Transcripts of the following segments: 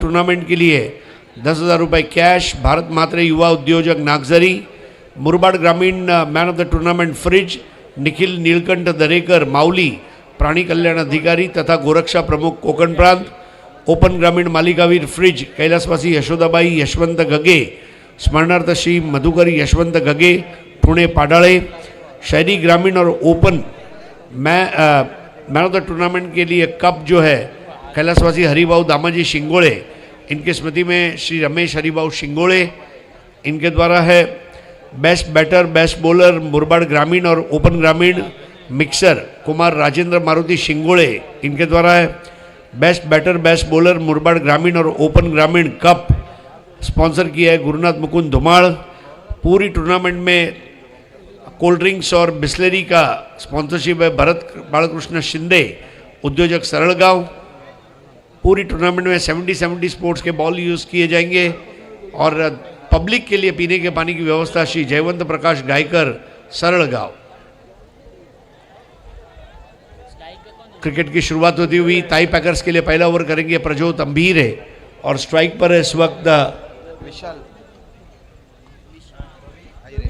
Tournament के लिए 10,000 रुपये कैश। भारत मात्रे युवा उद्योजक नागझरी। मुरबाड ग्रामीण man of the tournament fridge Nikhil Neelkanth Darekar Mauli प्राणी कल्याण अधिकारी तथा गोरक्षा प्रमुख कोकण प्रांत। ओपन ग्रामीण मालिकावीर फ्रिज कैलासवासी यशोदाबाई यशवंत गगे स्मरणार्थ श्री मधुकर यशवंत गगे पुणे पाडाळे। शहरी ग्रामीण और open man of the tournament के लिए कप जो है कैलासवासी हरिभाऊ दामाजी शिंगोड़े, इनकी स्मृति में श्री रमेश हरिभाऊ शिंगोड़े, इनके द्वारा है। Best batter best bowler Murbad ग्रामीण और ओपन ग्रामीण मिक्सर कुमार राजेंद्र मारुति शिंगोड़े, इनके द्वारा है। Best batter best bowler Murbad ग्रामीण और ओपन ग्रामीण कप स्पॉन्सर किया है गुरुनाथ मुकुंद धुमाड़। पूरी टूर्नामेंट में कोल्ड ड्रिंक्स और बिस्लरी का स्पॉन्सरशिप है भरत बालकृष्ण शिंदे उद्योजक सरलगांव। पूरी टूर्नामेंट में 70 स्पोर्ट्स के बॉल यूज़ किए जाएंगे और पब्लिक के लिए पीने के पानी की व्यवस्था श्री जयवंत प्रकाश गायकर सरलगांव। क्रिकेट की शुरुआत होती हुई ताई पैकर्स के लिए पहला ओवर करेंगे प्रज्योत अंभीरे और स्ट्राइक पर इस वक्त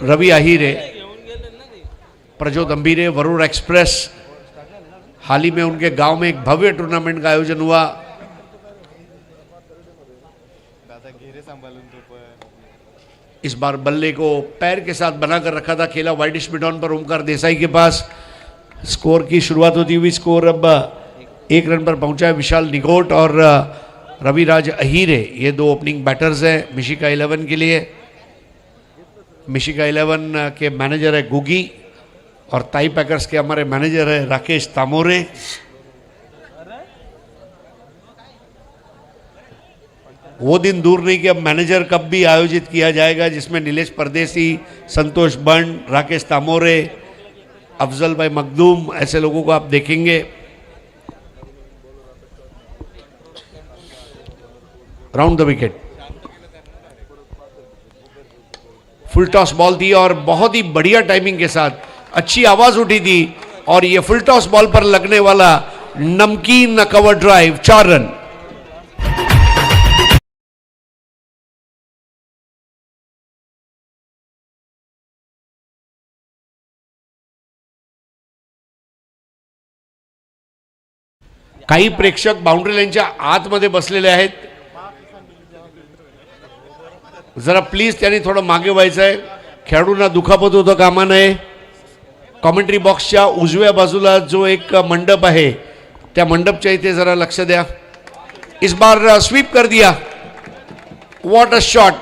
रवि आहिरे। प्रज्योत अंभीरे वरुण एक्सप्रेस, हाल ही में उनके गांव में एक भव्य टूर्नामेंट का आयोजन हुआ। इस बार बल्ले को पैर के साथ बनाकर रखा था, खेला वाइडिश मिडॉन पर ओमकार देसाई के पास। स्कोर की शुरुआत होती हुई स्कोर अब 1 रन पर पहुंचा है विशाल निगोट और रविराज अहीरे, ये दो ओपनिंग बैटर्स हैं मिशिका 11 के लिए। मिशिका 11 के मैनेजर है गुगी और ताई पैकर्स के हमारे मैनेजर है राकेश तामोरे। वो दिन दूर नहीं कि अब मैनेजर कप भी आयोजित किया जाएगा जिसमें नीलेश परदेसी, संतोष बंड, राकेश तामोरे, अफजल भाई मखदूम, ऐसे लोगों को आप देखेंगे। Round the wicket, full toss ball थी और बहुत ही बढ़िया टाइमिंग के साथ अच्छी आवाज उठी थी और ये फुल टॉस बॉल पर लगने वाला नमकीन कवर ड्राइव 4 रन। काही प्रेक्षक बाउंड्री लाईनच्या आतमध्ये बसलेले आहेत, जरा प्लीज त्यांनी थोडं मागे व्हायचं आहे, खेळाडूंना दुखापत होतं कामा नये। कॉमेंट्री बॉक्सच्या उजव्या बाजूला जो एक मंडप आहे त्या मंडपच्या इथे जरा लक्ष द्या। इस बार स्वीप कर दिया, what a shot,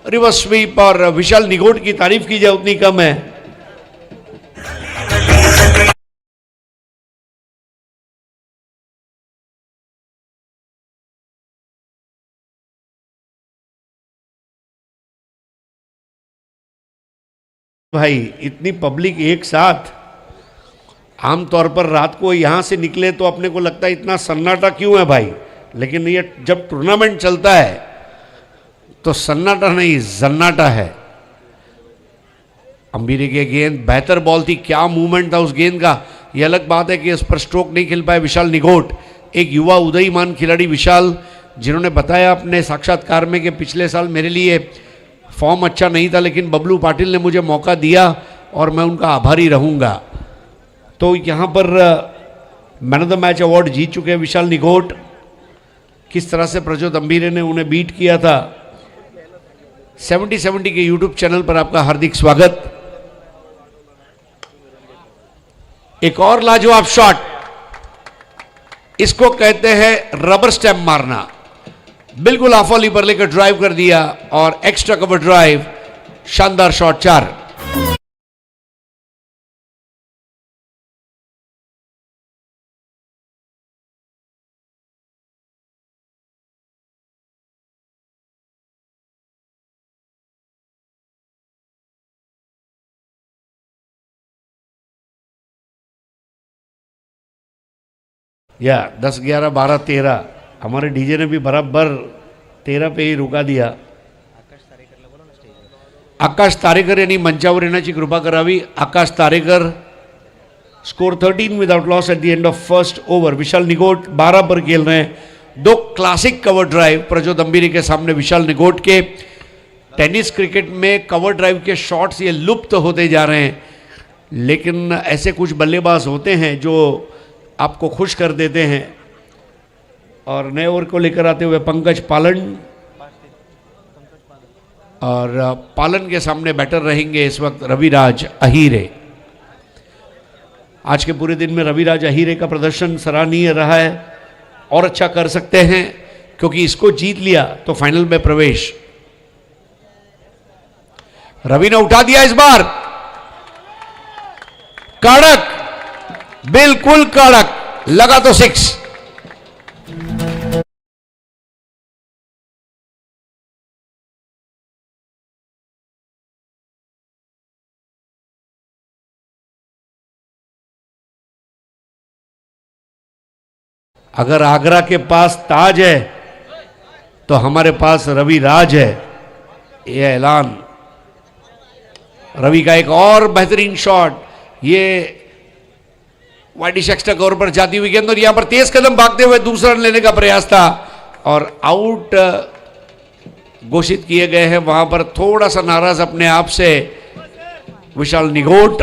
reverse sweep और विशाल निगोट की तारीफ की जाए उतनी कम है। भाई इतनी पब्लिक एक साथ, आमतौर पर रात को यहाँ से निकले तो अपने को लगता है इतना सन्नाटा क्यों है भाई, लेकिन ये जब टूर्नामेंट चलता है तो सन्नाटा नहीं जन्नाटा है। अंबीरे की गेंद बेहतर बॉल थी, क्या मूवमेंट था उस गेंद का। ये अलग बात है कि उस पर स्ट्रोक नहीं खेल पाए विशाल निगोट, एक युवा उदयमान खिलाड़ी विशाल, जिन्होंने बताया अपने साक्षात्कार में कि पिछले साल मेरे लिए फॉर्म अच्छा नहीं था लेकिन बबलू पाटिल ने मुझे मौका दिया और मैं उनका आभारी रहूँगा। तो यहाँ पर man of the match award जीत चुके हैं विशाल निगोट। किस तरह से प्रज्योत अंभीरे ने उन्हें बीट किया था। 70 के यूट्यूब चैनल पर आपका हार्दिक स्वागत। एक और लाजवाब शॉट, इसको कहते हैं रबर स्टैम्प मारना। बिल्कुल ऑफ वॉली पर लेकर ड्राइव कर दिया और एक्स्ट्रा कवर ड्राइव, शानदार शॉट 4। या 10, 11, 12, 13 हमारे डीजे ने भी बराबर 13 पे ही रुका दिया। आकाश तारेकर यांनी मंचावर येण्याची कृपा करावी। Akash Tarekar, score 13 without loss at the end of first over. Vishal Nigot 12 पर खेल रहे हैं, दो classic cover drive Prajyot Ambiri के सामने विशाल निगोट के। टेनिस क्रिकेट में कवर ड्राइव के शॉट्स ये लुप्त होते जा रहे हैं, लेकिन ऐसे कुछ बल्लेबाज होते हैं जो आपको खुश कर देते हैं। और नए ओवर को लेकर आते हुए पंकज पालन, और पालन के सामने बैटर रहेंगे इस वक्त रविराज अहीरे। आज के पूरे दिन में रविराज अहीरे का प्रदर्शन सराहनीय रहा है और अच्छा कर सकते हैं, क्योंकि इसको जीत लिया तो फाइनल में प्रवेश। रवि ने उठा दिया इस बार, कड़क, बिल्कुल कड़क, लगा तो 6। अगर आगरा के पास ताज है तो हमारे पास रवि राज है, यह ऐलान। रवि का एक और बेहतरीन शॉट, ये वाइडी एक्स्ट्रा कवर पर जाती हुई गेंद, और यहां पर तेज कदम भागते हुए दूसरा रन लेने का प्रयास था और आउट घोषित किए गए हैं। वहां पर थोड़ा सा नाराज अपने आप से विशाल निगोट,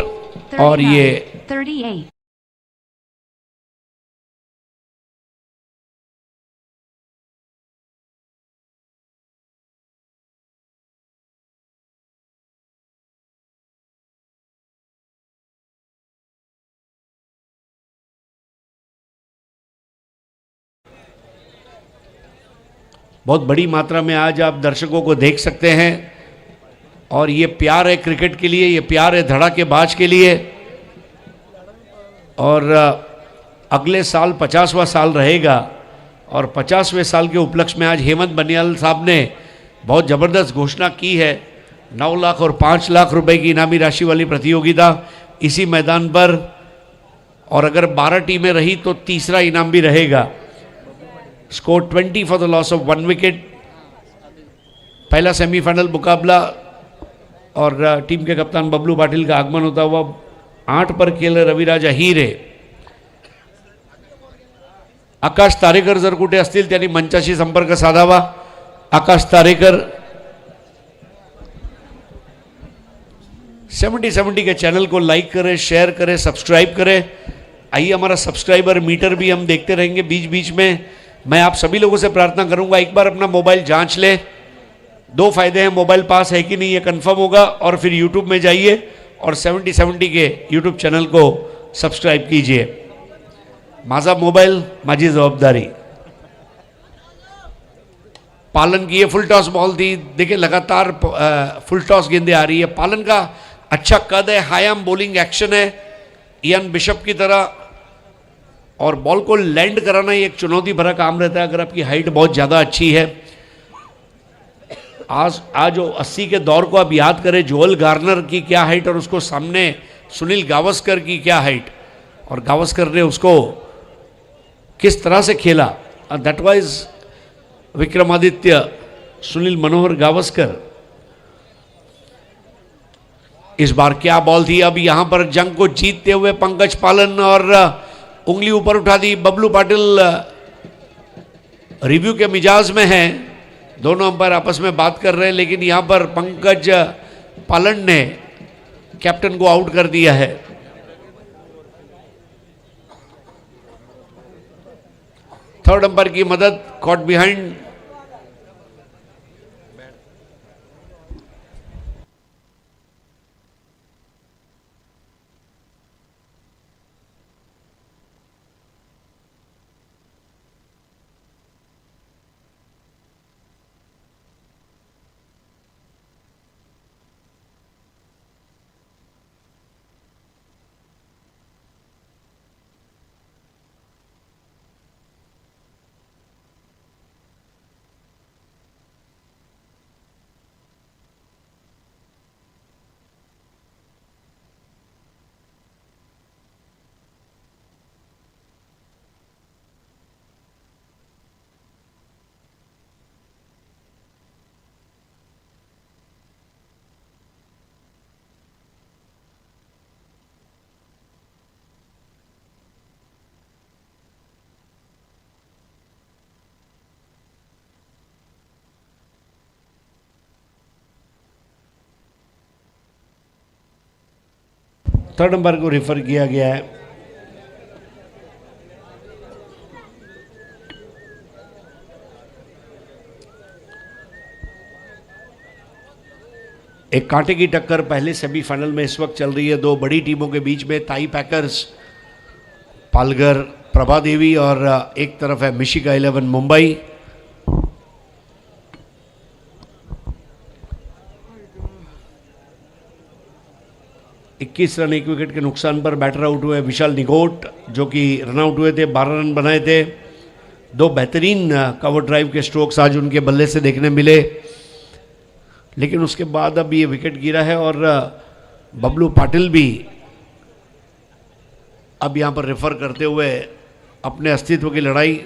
और ये 38। बहुत बड़ी मात्रा में आज आप दर्शकों को देख सकते हैं, और ये प्यार है क्रिकेट के लिए, ये प्यार है धड़ाकेबाज के लिए। और अगले साल 50वां साल रहेगा, और 50वें साल के उपलक्ष्य में आज हेमंत बनियाल साहब ने बहुत ज़बरदस्त घोषणा की है। 9 लाख और 5 लाख रुपए की इनामी राशि वाली प्रतियोगिता इसी मैदान पर, और अगर 12 टीमें रही तो तीसरा इनाम भी रहेगा। Score 20 for the loss of 1 wicket. पहला सेमीफाइनल मुकाबला, और टीम के कप्तान बबलू पाटिल का आगमन होता हुआ 8 पर खेल रविराज अहीरे। आकाश तारेकर जर कुठे असतील त्यांनी मंचाशी संपर्क साधावा। आकाश तारेकर 70 के चैनल को लाइक करें, शेयर करें, सब्सक्राइब करें। आइए, हमारा सब्सक्राइबर मीटर भी हम देखते रहेंगे बीच बीच में। मैं आप सभी लोगों से प्रार्थना करूंगा, एक बार अपना मोबाइल जांच ले। 2 फायदे हैं, मोबाइल पास है कि नहीं ये कंफर्म होगा, और फिर यूट्यूब में जाइए और 70 के यूट्यूब चैनल को सब्सक्राइब कीजिए। माझा मोबाइल माझी जवाबदारी। पालन की ये फुल टॉस बॉल थी, देखिए लगातार फुल टॉस गेंदें आ रही है। पालन का अच्छा कद है, हाई आर्म बॉलिंग एक्शन है इयान बिशप की तरह, और बॉल को लैंड कराना ये एक चुनौती भरा काम रहता है अगर आपकी हाइट बहुत ज़्यादा अच्छी है। आज 80 के दौर को आप याद करें, जोएल गार्नर की क्या हाइट और उसको सामने सुनील गावस्कर की क्या हाइट, और गावस्कर ने उसको किस तरह से खेला। दैट वाज विक्रमादित्य सुनील मनोहर गावस्कर। इस बार क्या बॉल थी। अब यहां पर जंग को जीतते हुए पंकज पालन, और उंगली ऊपर उठा दी। बबलू पाटिल रिव्यू के मिजाज में हैं, दोनों अंपायर आपस में बात कर रहे हैं, लेकिन यहां पर पंकज पालन ने कैप्टन को आउट कर दिया है। थर्ड अंपायर की मदद, कॉट बिहाइंड। थर्ड अंपायर को रेफर किया गया है। एक कांटे की टक्कर पहले सेमीफाइनल में इस वक्त चल रही है दो बड़ी टीमों के बीच में। ताई पैकर्स पालघर प्रभा देवी और एक तरफ है मिशिगा 11 मुंबई। इक्कीस रन एक विकेट के नुकसान पर बैटर आउट हुए विशाल निगोट, जो कि रन आउट हुए थे, 12 रन बनाए थे। दो बेहतरीन कवर ड्राइव के स्ट्रोक्स आज उनके बल्ले से देखने मिले, लेकिन उसके बाद अब ये विकेट गिरा है और बबलू पाटिल भी अब यहां पर रेफर करते हुए अपने अस्तित्व की लड़ाई।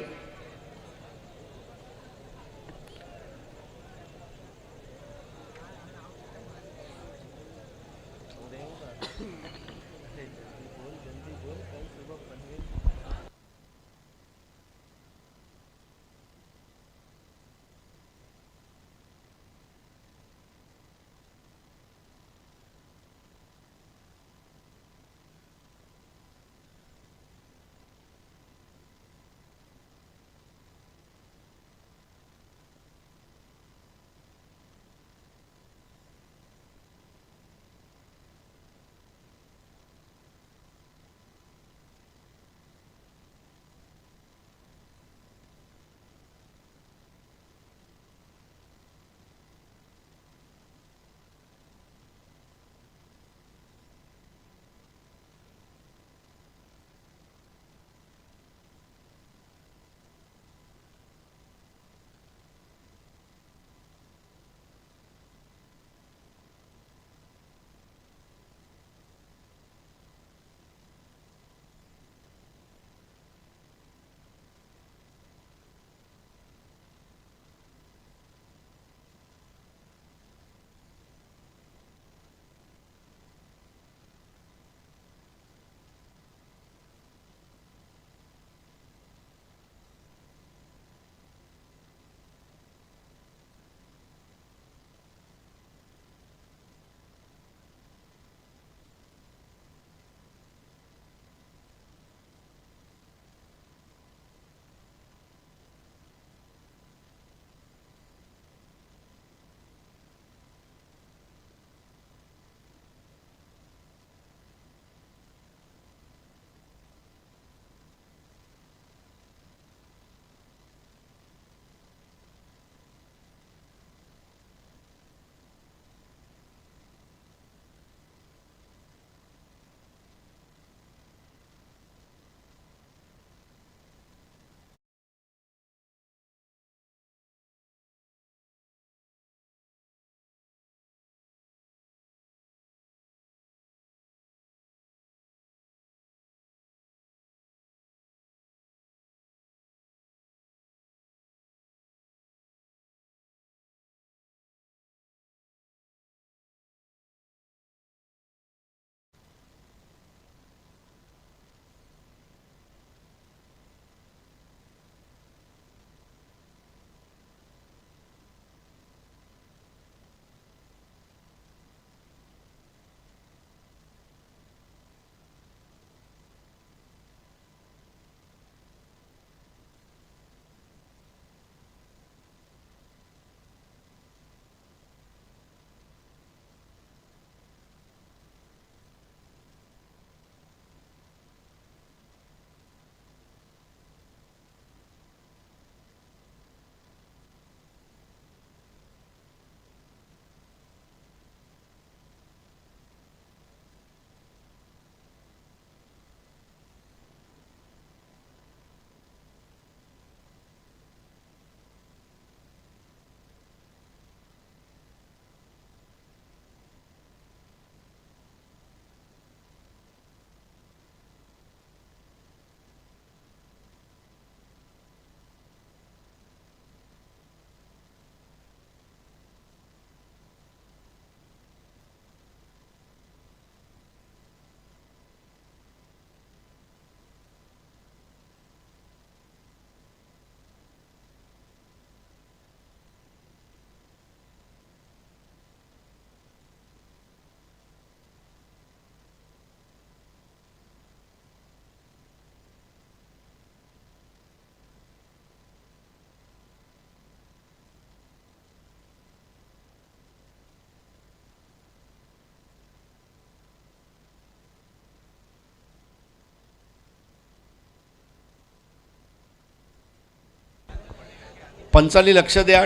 पंचांनी लक्ष द्या.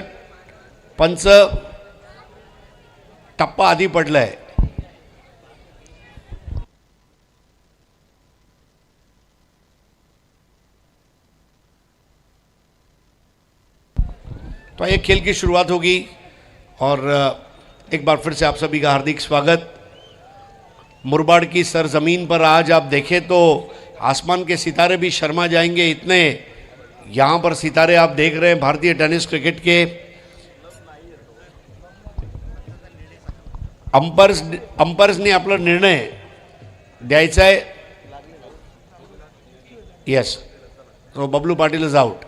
पंच टप्पा आधी पडलाय. तो ये खेल की शुरुआत होगी और एक बार फिर से आप सभी का हार्दिक स्वागत. मुरबाड की सरजमीन पर आज आप देखें तो आसमान के सितारे भी शर्मा जाएंगे, इतने यहाँ पर सितारे आप देख रहे हैं भारतीय टेनिस क्रिकेट के. अंपायर्सने आपला निर्णय द्यायचा आहे. यस, तो बबलू पाटिल इज आउट.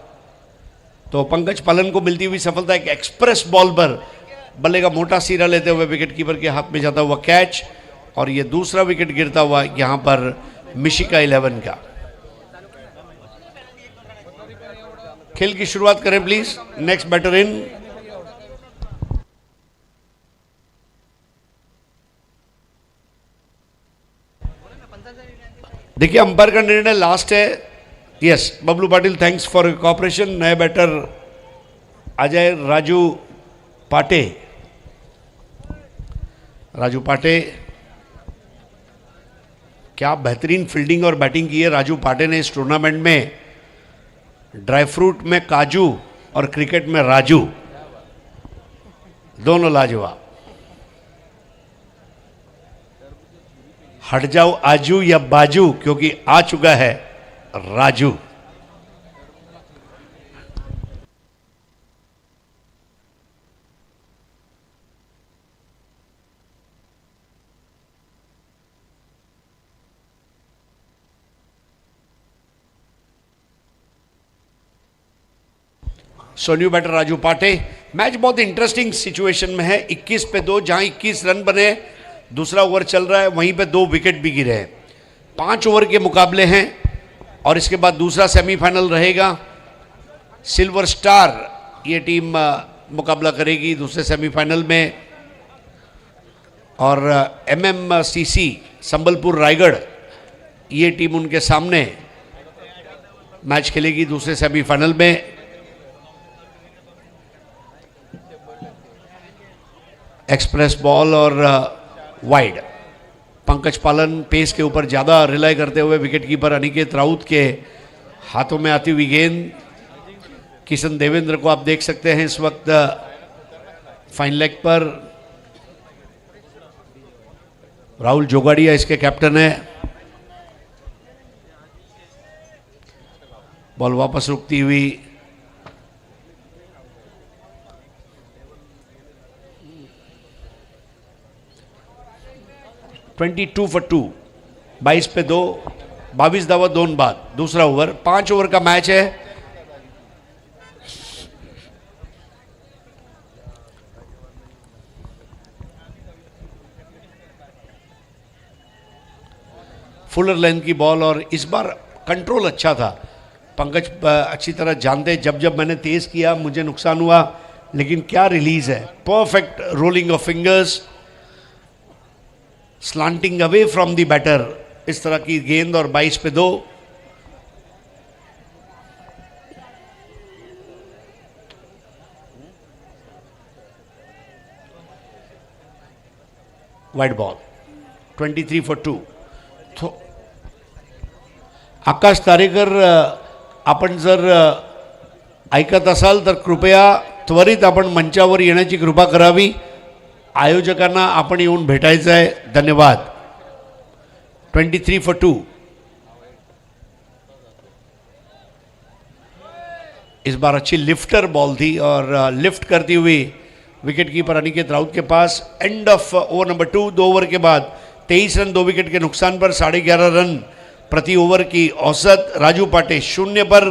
तो पंकज पालन को मिलती हुई सफलता. एक एक्सप्रेस बॉल पर बल्ले का मोटा सिरा लेते हुए विकेट कीपर के हाथ में जाता हुआ कैच, और ये दूसरा विकेट गिरता हुआ यहां पर मिशिका 11 का. खेल की शुरुआत करें प्लीज. Next batter in. देखिए अंपायर का निर्णय लास्ट है. Yes, Bablu Patil thanks for cooperation. नए बैटर अजय राजू पाटे. राजू पाटे, क्या बेहतरीन फील्डिंग और बैटिंग की है राजू पाटे ने इस टूर्नामेंट में. ड्राई फ्रूट में काजू और क्रिकेट में राजू, दोनों लाजवाब. हट जाओ आजू या बाजू, क्योंकि आ चुका है राजू. सोन्यू बैटर राजू पाटे. मैच बहुत इंटरेस्टिंग सिचुएशन में है. 21 पे 2, जहां 21 रन बने, दूसरा ओवर चल रहा है, वहीं पे 2 विकेट भी गिरे हैं. 5 ओवर के मुकाबले हैं और इसके बाद दूसरा सेमीफाइनल रहेगा. सिल्वर स्टार ये टीम मुकाबला करेगी दूसरे सेमीफाइनल में, और MMCC संबलपुर रायगढ़ ये टीम उनके सामने मैच खेलेगी दूसरे सेमीफाइनल में. एक्सप्रेस बॉल और वाइड. पंकज पालन पेस के ऊपर ज़्यादा रिलाई करते हुए विकेट कीपर अनिकेत राउत के हाथों में आती हुई गेंद. किशन देवेंद्र को आप देख सकते हैं इस वक्त फाइन लेग पर. राहुल जोगाड़िया इसके कैप्टन है. बॉल वापस रुकती हुई. (22 for 2), 22 पे 2, 22 दावा 2 बाद. दूसरा ओवर, 5 ओवर का मैच है. फुलर लेंथ की बॉल, और इस बार कंट्रोल अच्छा था. पंकज अच्छी तरह जानते, जब जब मैंने तेज किया मुझे नुकसान हुआ, लेकिन क्या रिलीज है. Perfect rolling off fingers, slanting away from the batter, इस तरह की गेंद, और 22 पे 2. Wide ball. 23 for 2. Akash Tarekar, आपण जर ऐकत असाल तर कृपया त्वरित आपण मंचावर येण्याची कृपा करावी. आयोजकांना आपण येऊन भेटायचं आहे. धन्यवाद. 23 for 2. इस बार अच्छी लिफ्टर बॉल थी और लिफ्ट करती हुई विकेट कीपर अनिकेत राउत के पास. End of over number 2. 2 over के बाद 23 रन 2 विकेट के नुकसान पर 11.5 रन प्रति ओवर की औसत. राजू पाटे 0 पर,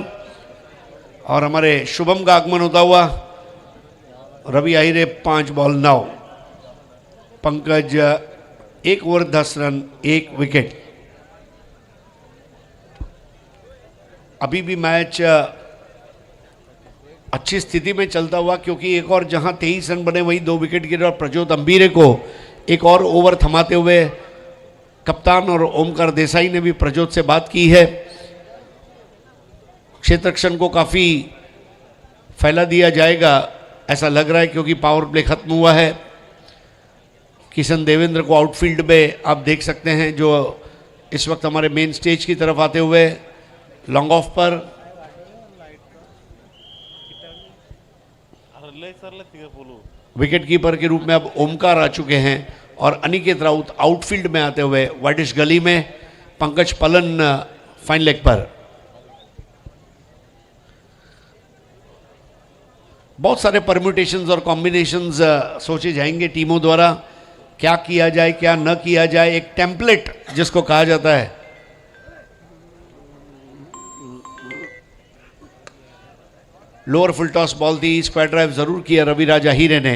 और हमारे शुभम का आगमन होता हुआ. रवि आहिरे 5 ball 9. Pankaj 1 over 10 run 1 wicket. अभी भी मैच अच्छी स्थिति में चलता हुआ, क्योंकि एक और जहां 23 रन बने वहीं 2 विकेट गिरे, और प्रज्योत अंबीरे को एक और ओवर थमाते हुए कप्तान और ओमकार देसाई ने भी प्रज्योत से बात की है. क्षेत्ररक्षण को काफ़ी फैला दिया जाएगा ऐसा लग रहा है, क्योंकि पावर प्ले खत्म हुआ है। किशन देवेंद्र को आउटफील्ड में आप देख सकते हैं, जो इस वक्त हमारे मेन स्टेज की तरफ आते हुए लॉन्ग ऑफ पर। विकेट कीपर के रूप में अब ओमकार आ चुके हैं और अनिकेत राउत आउटफील्ड में आते हुए वाइटिश गली में। पंकज पलन फाइन लेग पर। बहुत सारे परम्यूटेशंस और कॉम्बिनेशंस सोचे जाएंगे टीमों द्वारा, क्या किया जाए क्या न किया जाए, एक टेम्पलेट जिसको कहा जाता है। लोअर फुल टॉस बॉल थी, स्क्वायर ड्राइव जरूर किया रविराज आहिरे ने,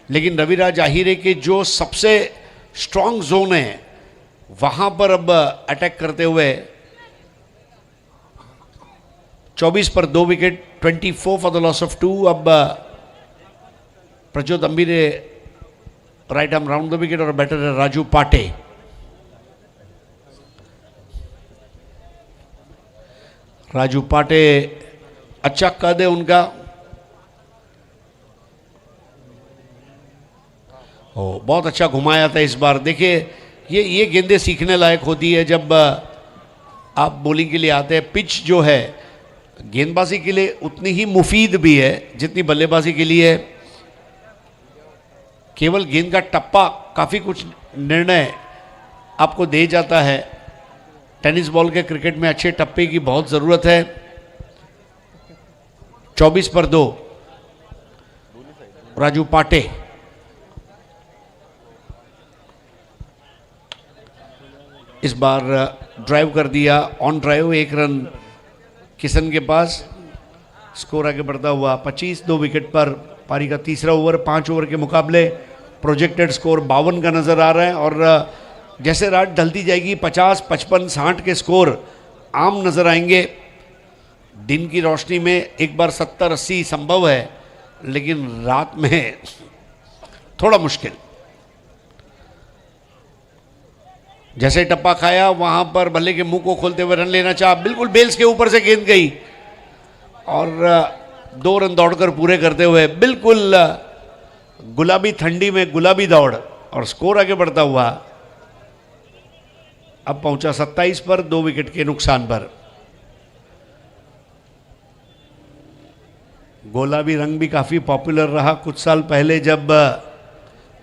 लेकिन रविराज आहिरे के जो सबसे स्ट्रॉन्ग जोन है वहां पर अब अटैक करते हुए 24 पर 2 wicket, 24 for the loss of 2। अब Prajyot Ambire right arm round the wicket और बैटर है राजू पाटे। राजू पाटे अच्छा कद है उनका। बहुत अच्छा घुमाया था इस बार। देखिए ये गेंदें सीखने लायक होती है जब आप बॉलिंग के लिए आते हैं। पिच जो है गेंदबाजी के लिए उतनी ही मुफीद भी है जितनी बल्लेबाजी के लिए है। केवल गेंद का टप्पा काफ़ी कुछ निर्णय आपको दे जाता है। टेनिस बॉल के क्रिकेट में अच्छे टप्पे की बहुत ज़रूरत है। 24 पर 2 राजू पाटे। इस बार ड्राइव कर दिया, ऑन ड्राइव, 1 रन किशन के पास। स्कोर आगे बढ़ता हुआ 25, 2 विकेट पर। पारी का तीसरा ओवर, 5 ओवर के मुकाबले प्रोजेक्टेड स्कोर 52 का नज़र आ रहा है। और जैसे रात ढलती जाएगी 50, 55, 60 के स्कोर आम नज़र आएंगे। दिन की रोशनी में एक बार 70, 80 संभव है, लेकिन रात में थोड़ा मुश्किल। जैसे टप्पा खाया वहां पर भल्ले के मुंह को खोलते हुए रन लेना चाहा, बिल्कुल बेल्स के ऊपर से गेंद गई और 2 रन दौड़कर पूरे करते हुए बिल्कुल गुलाबी ठंडी में गुलाबी दौड़, और स्कोर आगे बढ़ता हुआ अब पहुंचा 27 पर 2 विकेट के नुकसान पर। गुलाबी रंग भी काफी पॉपुलर रहा कुछ साल पहले, जब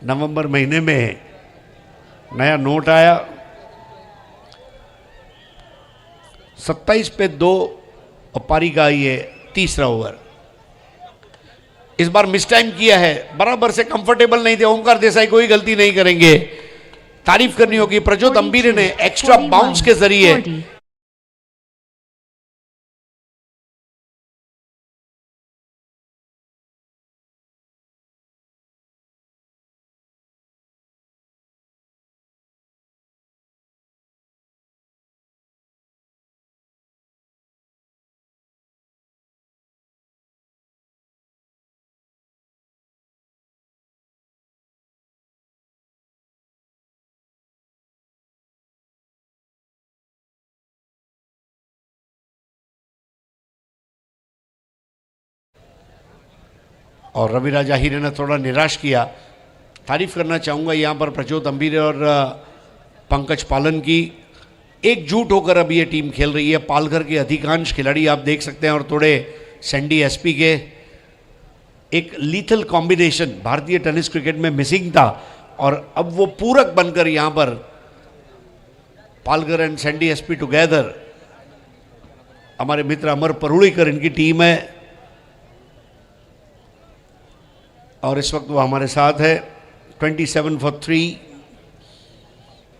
नवंबर महीने में नया नोट आया। 27 पे 2 और पारी का ये तीसरा ओवर। इस बार मिस टाइम किया है, बराबर से कंफर्टेबल नहीं थे। ओमकार देसाई कोई गलती नहीं करेंगे। तारीफ करनी होगी प्रज्योत अंबीरे ने एक्स्ट्रा बाउंस के जरिए और रविराज आहिरे ने थोड़ा निराश किया। तारीफ करना चाहूँगा यहाँ पर प्रज्योत अंबीरे और पंकज पालन की। एकजुट होकर अब ये टीम खेल रही है। पालघर के अधिकांश खिलाड़ी आप देख सकते हैं और थोड़े सैंडी एसपी के। एक लीथल कॉम्बिनेशन भारतीय टेनिस क्रिकेट में मिसिंग था और अब वो पूरक बनकर यहाँ पर Palghar and Sandy SP together. हमारे मित्र अमर परुड़ीकर इनकी टीम है और इस वक्त वो हमारे साथ है। 27 फॉर 3।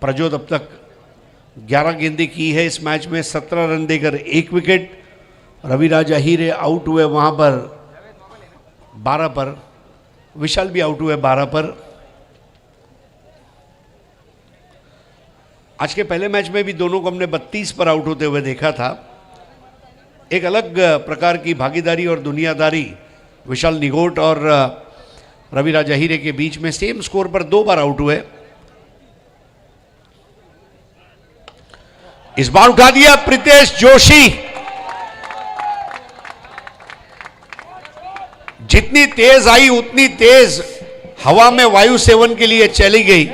प्रज्योत अब तक 11 गेंदें की है इस मैच में, 17 रन देकर 1 विकेट। रविराज आहिरे आउट हुए वहां पर 12 पर। विशाल भी आउट हुए 12 पर। आज के पहले मैच में भी दोनों को हमने 32 पर आउट होते हुए देखा था। एक अलग प्रकार की भागीदारी और दुनियादारी विशाल निगोट और रविराज आहिरे के बीच में। सेम स्कोर पर 2 बार आउट हुए। इस बार उठा दिया प्रितेश जोशी। जितनी तेज आई उतनी तेज हवा में वायु सेवन के लिए चली गई।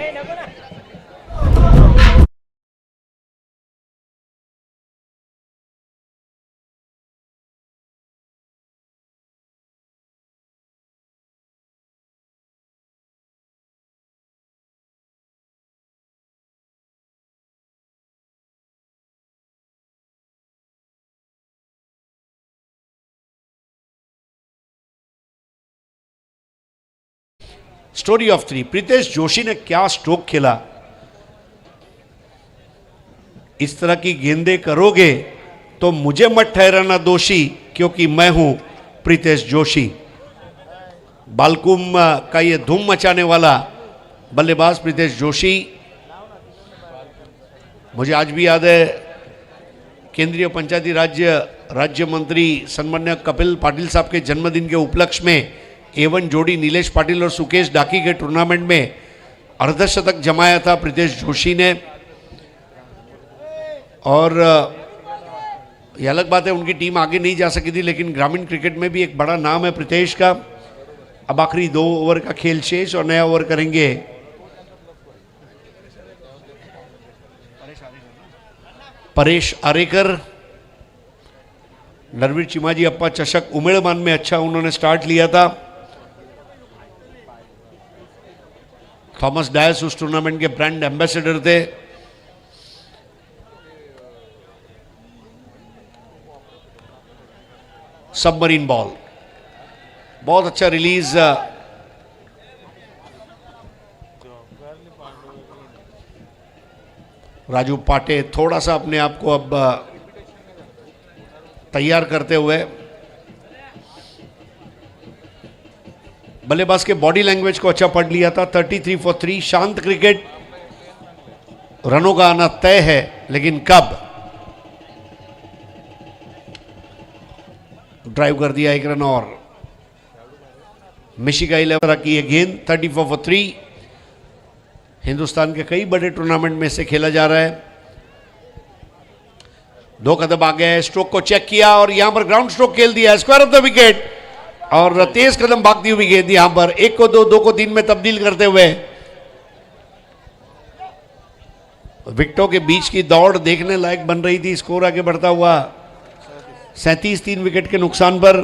Story of three. Pritesh Joshi ने क्या स्ट्रोक खेला। इस तरह की गेंदें करोगे तो मुझे मत ठहराना दोषी, क्योंकि मैं हूं प्रीतेश जोशी। बालकुम का ये धूम मचाने वाला बल्लेबाज प्रीतेश जोशी। मुझे आज भी याद है केंद्रीय पंचायती राज्य मंत्री सन्मान्य कपिल पाटिल साहब के जन्मदिन के उपलक्ष्य में A1 जोड़ी नीलेश पाटिल और सुकेश डाकी के टूर्नामेंट में अर्धशतक जमाया था प्रीतेश जोशी ने। और ये अलग बात है उनकी टीम आगे नहीं जा सकी थी, लेकिन ग्रामीण क्रिकेट में भी एक बड़ा नाम है प्रीतेश का। अब आखिरी 2 ओवर का खेल शेष और नया ओवर करेंगे परेश आरेकर। नरवीर चिमाजी अप्पा चषक उमेड़मान में अच्छा उन्होंने स्टार्ट लिया था। थॉमस डायस उस टूर्नामेंट के ब्रांड एम्बेसडर थे। सबमरीन बॉल बहुत अच्छा रिलीज। राजू पाटे थोड़ा सा अपने आप को अब तैयार करते हुए बल्लेबाज के बॉडी लैंग्वेज को अच्छा पढ़ लिया था। 33 फॉर 3। शांत क्रिकेट, रनों का आना तय है, लेकिन कब। ड्राइव कर दिया 1 रन और मिशिगा 11 की ये गेंद। 34 फॉर 3। हिंदुस्तान के कई बड़े टूर्नामेंट में से खेला जा रहा है। 2 कदम आगे है, स्ट्रोक को चेक किया और यहां पर ग्राउंड स्ट्रोक खेल दिया, स्क्वायर ऑफ द विकेट। और तेज कदम भागती हुई गेंद यहां पर 1 को 2, 2 को 3 में तब्दील करते हुए। विकेटों के बीच की दौड़ देखने लायक बन रही थी। स्कोर आगे बढ़ता हुआ 37, 3 विकेट के नुकसान पर।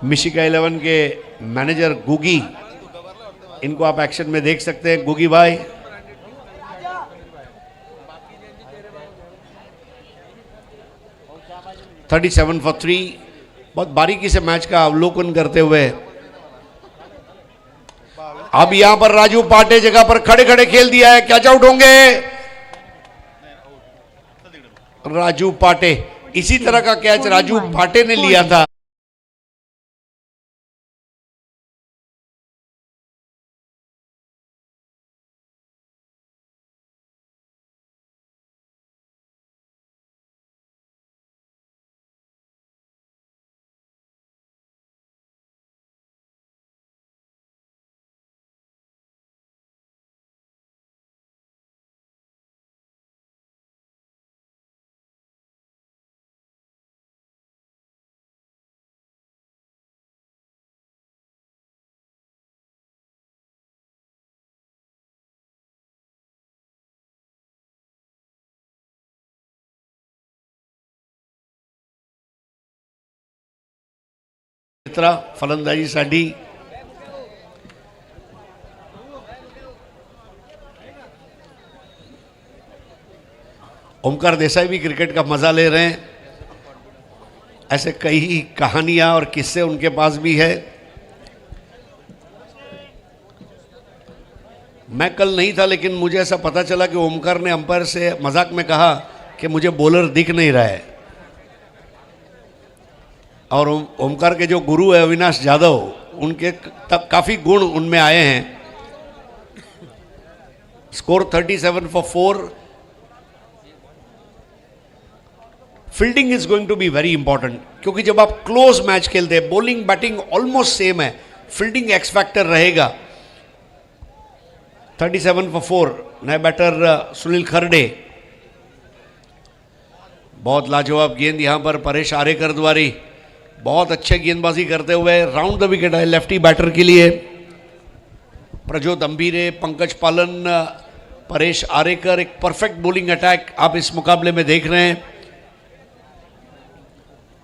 मिशिगा 11 के मैनेजर गुगी, इनको आप एक्शन में देख सकते हैं। गुगी भाई — 37 फॉर 3। बहुत बारीकी से मैच का अवलोकन करते हुए अब यहां पर राजू पाटे जगह पर खड़े खड़े खेल दिया है। कैच आउट होंगे राजू पाटे। इसी तरह का कैच राजू पाटे ने लिया था। फलंदाजीसाठी ओमकार देसाई भी क्रिकेट का मजा ले रहे हैं। ऐसे कई कहानियां और किस्से उनके पास भी है। मैं कल नहीं था, लेकिन मुझे ऐसा पता चला कि ओमकार ने अंपायर से मजाक में कहा कि मुझे बॉलर दिख नहीं रहा है। और ओमकार के जो गुरु है अविनाश जाधव, उनके तब काफ़ी गुण उनमें आए हैं। Score 37 for 4। Fielding is going to be very important, क्योंकि जब आप क्लोज मैच खेलते हैं, बॉलिंग बैटिंग ऑलमोस्ट सेम है, फील्डिंग एक्स फैक्टर रहेगा। 37 फॉर 4। नए बैटर सुनील खरडे। बहुत लाजवाब गेंद यहाँ पर परेश आरेकर द्वारा बहुत अच्छे गेंदबाजी करते हुए राउंड द विकेट है लेफ्टी बैटर के लिए। प्रज्योत अंबीरे, पंकज पालन, परेश आरेकर, एक परफेक्ट बॉलिंग अटैक आप इस मुकाबले में देख रहे हैं।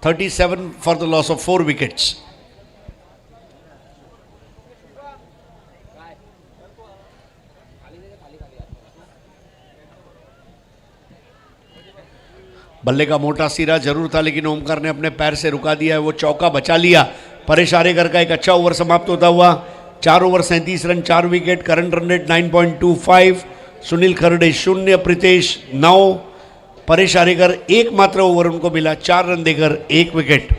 37 for the loss of 4 wickets. बल्ले का मोटा सिरा जरूर था लेकिन ओमकार ने अपने पैर से रुका दिया है, वो चौका बचा लिया। परेश आरेकर का एक अच्छा ओवर समाप्त होता हुआ। 4 over 37 run, 4 wicket, current run rate 9.25। Sunil Kharde 0, Pritesh 9, Paresh Arekar एकमात्र ओवर उनको मिला 4 रन देकर 1 विकेट।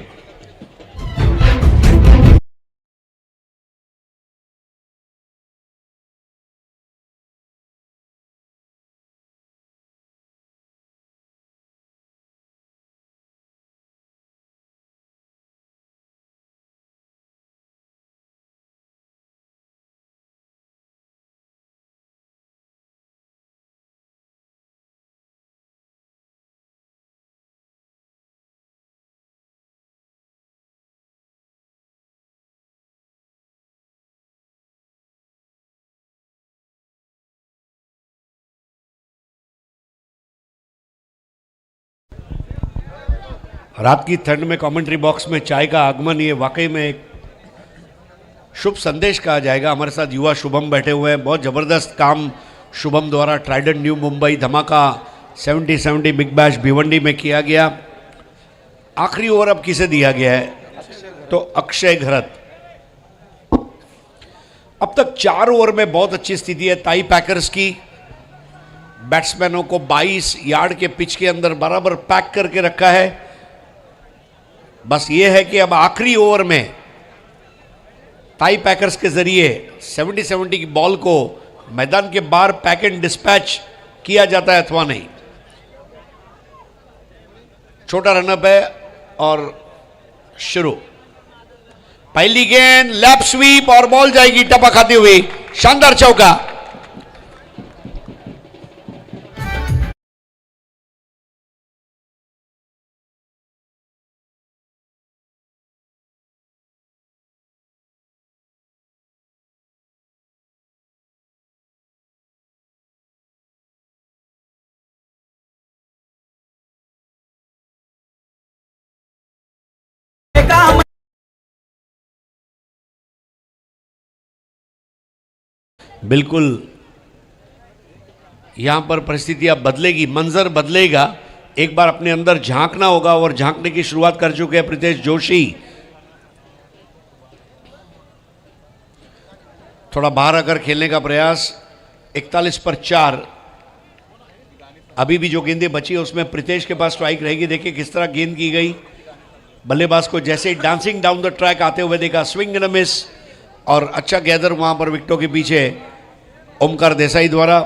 रात की ठंड में कमेंट्री बॉक्स में चाय का आगमन ये वाकई में एक शुभ संदेश कहा जाएगा। हमारे साथ युवा शुभम बैठे हुए हैं। बहुत ज़बरदस्त काम शुभम द्वारा ट्राइडेंट न्यू मुंबई धमाका 70-70 बिग बैश भिवंडी में किया गया। आखिरी ओवर अब किसे दिया गया है? तो अक्षय घरत। अब तक 4 ओवर में बहुत अच्छी स्थिति है ताई पैकर्स की। बैट्समैनों को 22 यार्ड के पिच के अंदर बराबर पैक करके रखा है। बस ये है कि अब आखिरी ओवर में टाई पैकर्स के जरिए 70-70 की बॉल को मैदान के बाहर पैक एंड डिस्पैच किया जाता है अथवा नहीं। छोटा रनअप है और शुरू। पहली गेंद लैप स्वीप और बॉल जाएगी टपा खाती हुई। शानदार चौका। बिल्कुल यहां पर परिस्थितियां बदलेगी, मंजर बदलेगा। एक बार अपने अंदर झांकना होगा और झांकने की शुरुआत कर चुके हैं प्रीतेश जोशी। थोड़ा बाहर आकर खेलने का प्रयास। 41 पर 4। अभी भी जो गेंदें बची है उसमें प्रीतेश के पास स्ट्राइक रहेगी। देखिए किस तरह गेंद की गई। बल्लेबाज को जैसे डांसिंग डाउन द ट्रैक आते हुए देखा, स्विंग एंड मिस, और अच्छा गैदर वहां पर विकेटों के पीछे ओमकार देसाई द्वारा।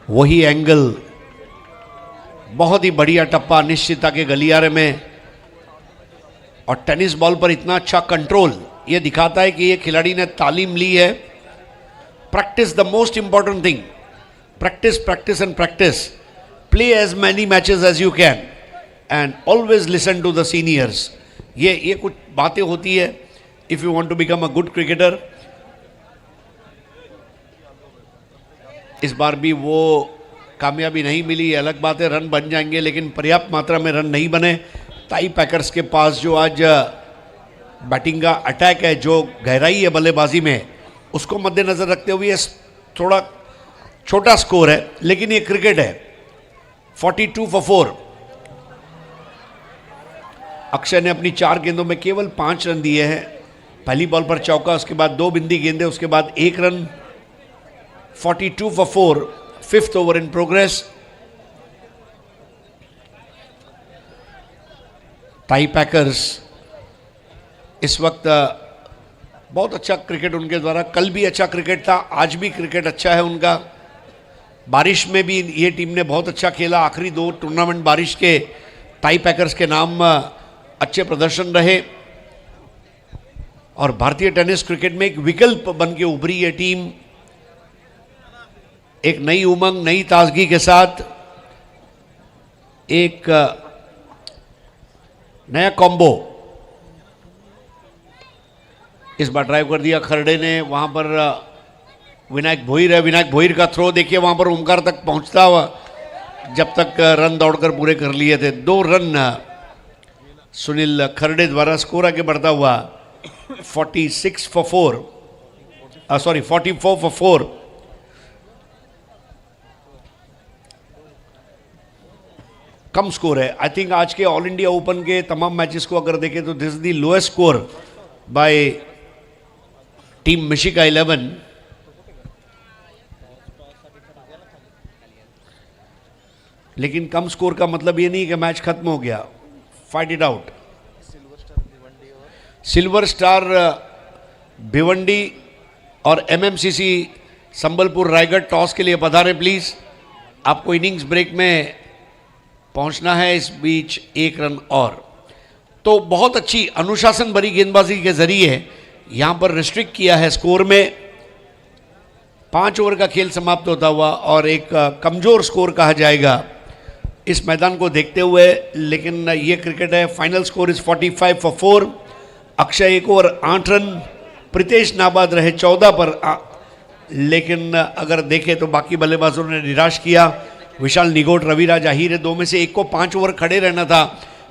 वही एंगल, बहुत ही बढ़िया टप्पा निश्चितता के गलियारे में, और टेनिस बॉल पर इतना अच्छा कंट्रोल, यह दिखाता है कि यह खिलाड़ी ने तालीम ली है। Practice the most important thing. Practice practice and practice. Play as many matches as you can and always listen to the seniors. ये कुछ बातें होती है if you want to become a good cricketer. इस बार भी वो कामयाबी नहीं मिली, अलग बात है, रन बन जाएंगे लेकिन पर्याप्त मात्रा में रन नहीं बने। टाई पैकर्स के पास जो आज बैटिंग का अटैक है, जो गहराई है बल्लेबाजी में, उसको मद्देनजर रखते हुए थोड़ा छोटा स्कोर है लेकिन ये क्रिकेट है। 42 for 4। अक्षय ने अपनी 4 गेंदों में केवल 5 रन दिए हैं। पहली बॉल पर चौका, उसके बाद 2 बिंदी गेंदें, उसके बाद 1 रन। 42 for 4, 5th over in progress. Tie Packers इस वक्त बहुत अच्छा क्रिकेट उनके द्वारा, कल भी अच्छा क्रिकेट था, आज भी क्रिकेट अच्छा है उनका। बारिश में भी ये टीम ने बहुत अच्छा खेला। आखिरी 2 टूर्नामेंट बारिश के टाई पैकर्स के नाम अच्छे प्रदर्शन रहे और भारतीय टेनिस क्रिकेट में एक विकल्प बन के उभरी ये टीम। एक नई उमंग, नई ताजगी के साथ एक नया कॉम्बो इस बार ड्राइव कर दिया खरड़े ने। वहां पर विनायक भोईर है, विनायक भोईर का थ्रो देखिए वहां पर ओमकार तक पहुंचता हुआ, जब तक रन दौड़कर पूरे कर लिए थे। 2 रन सुनील खरड़े द्वारा, स्कोर आगे बढ़ता हुआ 44 for 4। कम स्कोर है। आई थिंक आज के ऑल इंडिया ओपन के तमाम मैचेस को अगर देखें तो this is the lowest score by team Mishika 11। लेकिन कम स्कोर का मतलब ये नहीं कि मैच खत्म हो गया। Fight it out. Silver Star Bhiwandi और एमएमसीसी संबलपुर रायगढ़ टॉस के लिए पधारें प्लीज। आपको इनिंग्स ब्रेक में पहुंचना है। इस बीच 1 रन और। तो बहुत अच्छी अनुशासन भरी गेंदबाजी के जरिए यहां पर रिस्ट्रिक्ट किया है स्कोर में। 5 ओवर का खेल समाप्त होता हुआ और एक कमजोर स्कोर कहा जाएगा इस मैदान को देखते हुए, लेकिन ये क्रिकेट है। Final score is 45 for 4। Akshay 1 over 8 run, Pritesh नाबाद रहे 14 पर। लेकिन अगर देखें तो बाकी बल्लेबाजों ने निराश किया। विशाल निगोट, रविराज आहिर, 2 में से एक को 5 ओवर खड़े रहना था।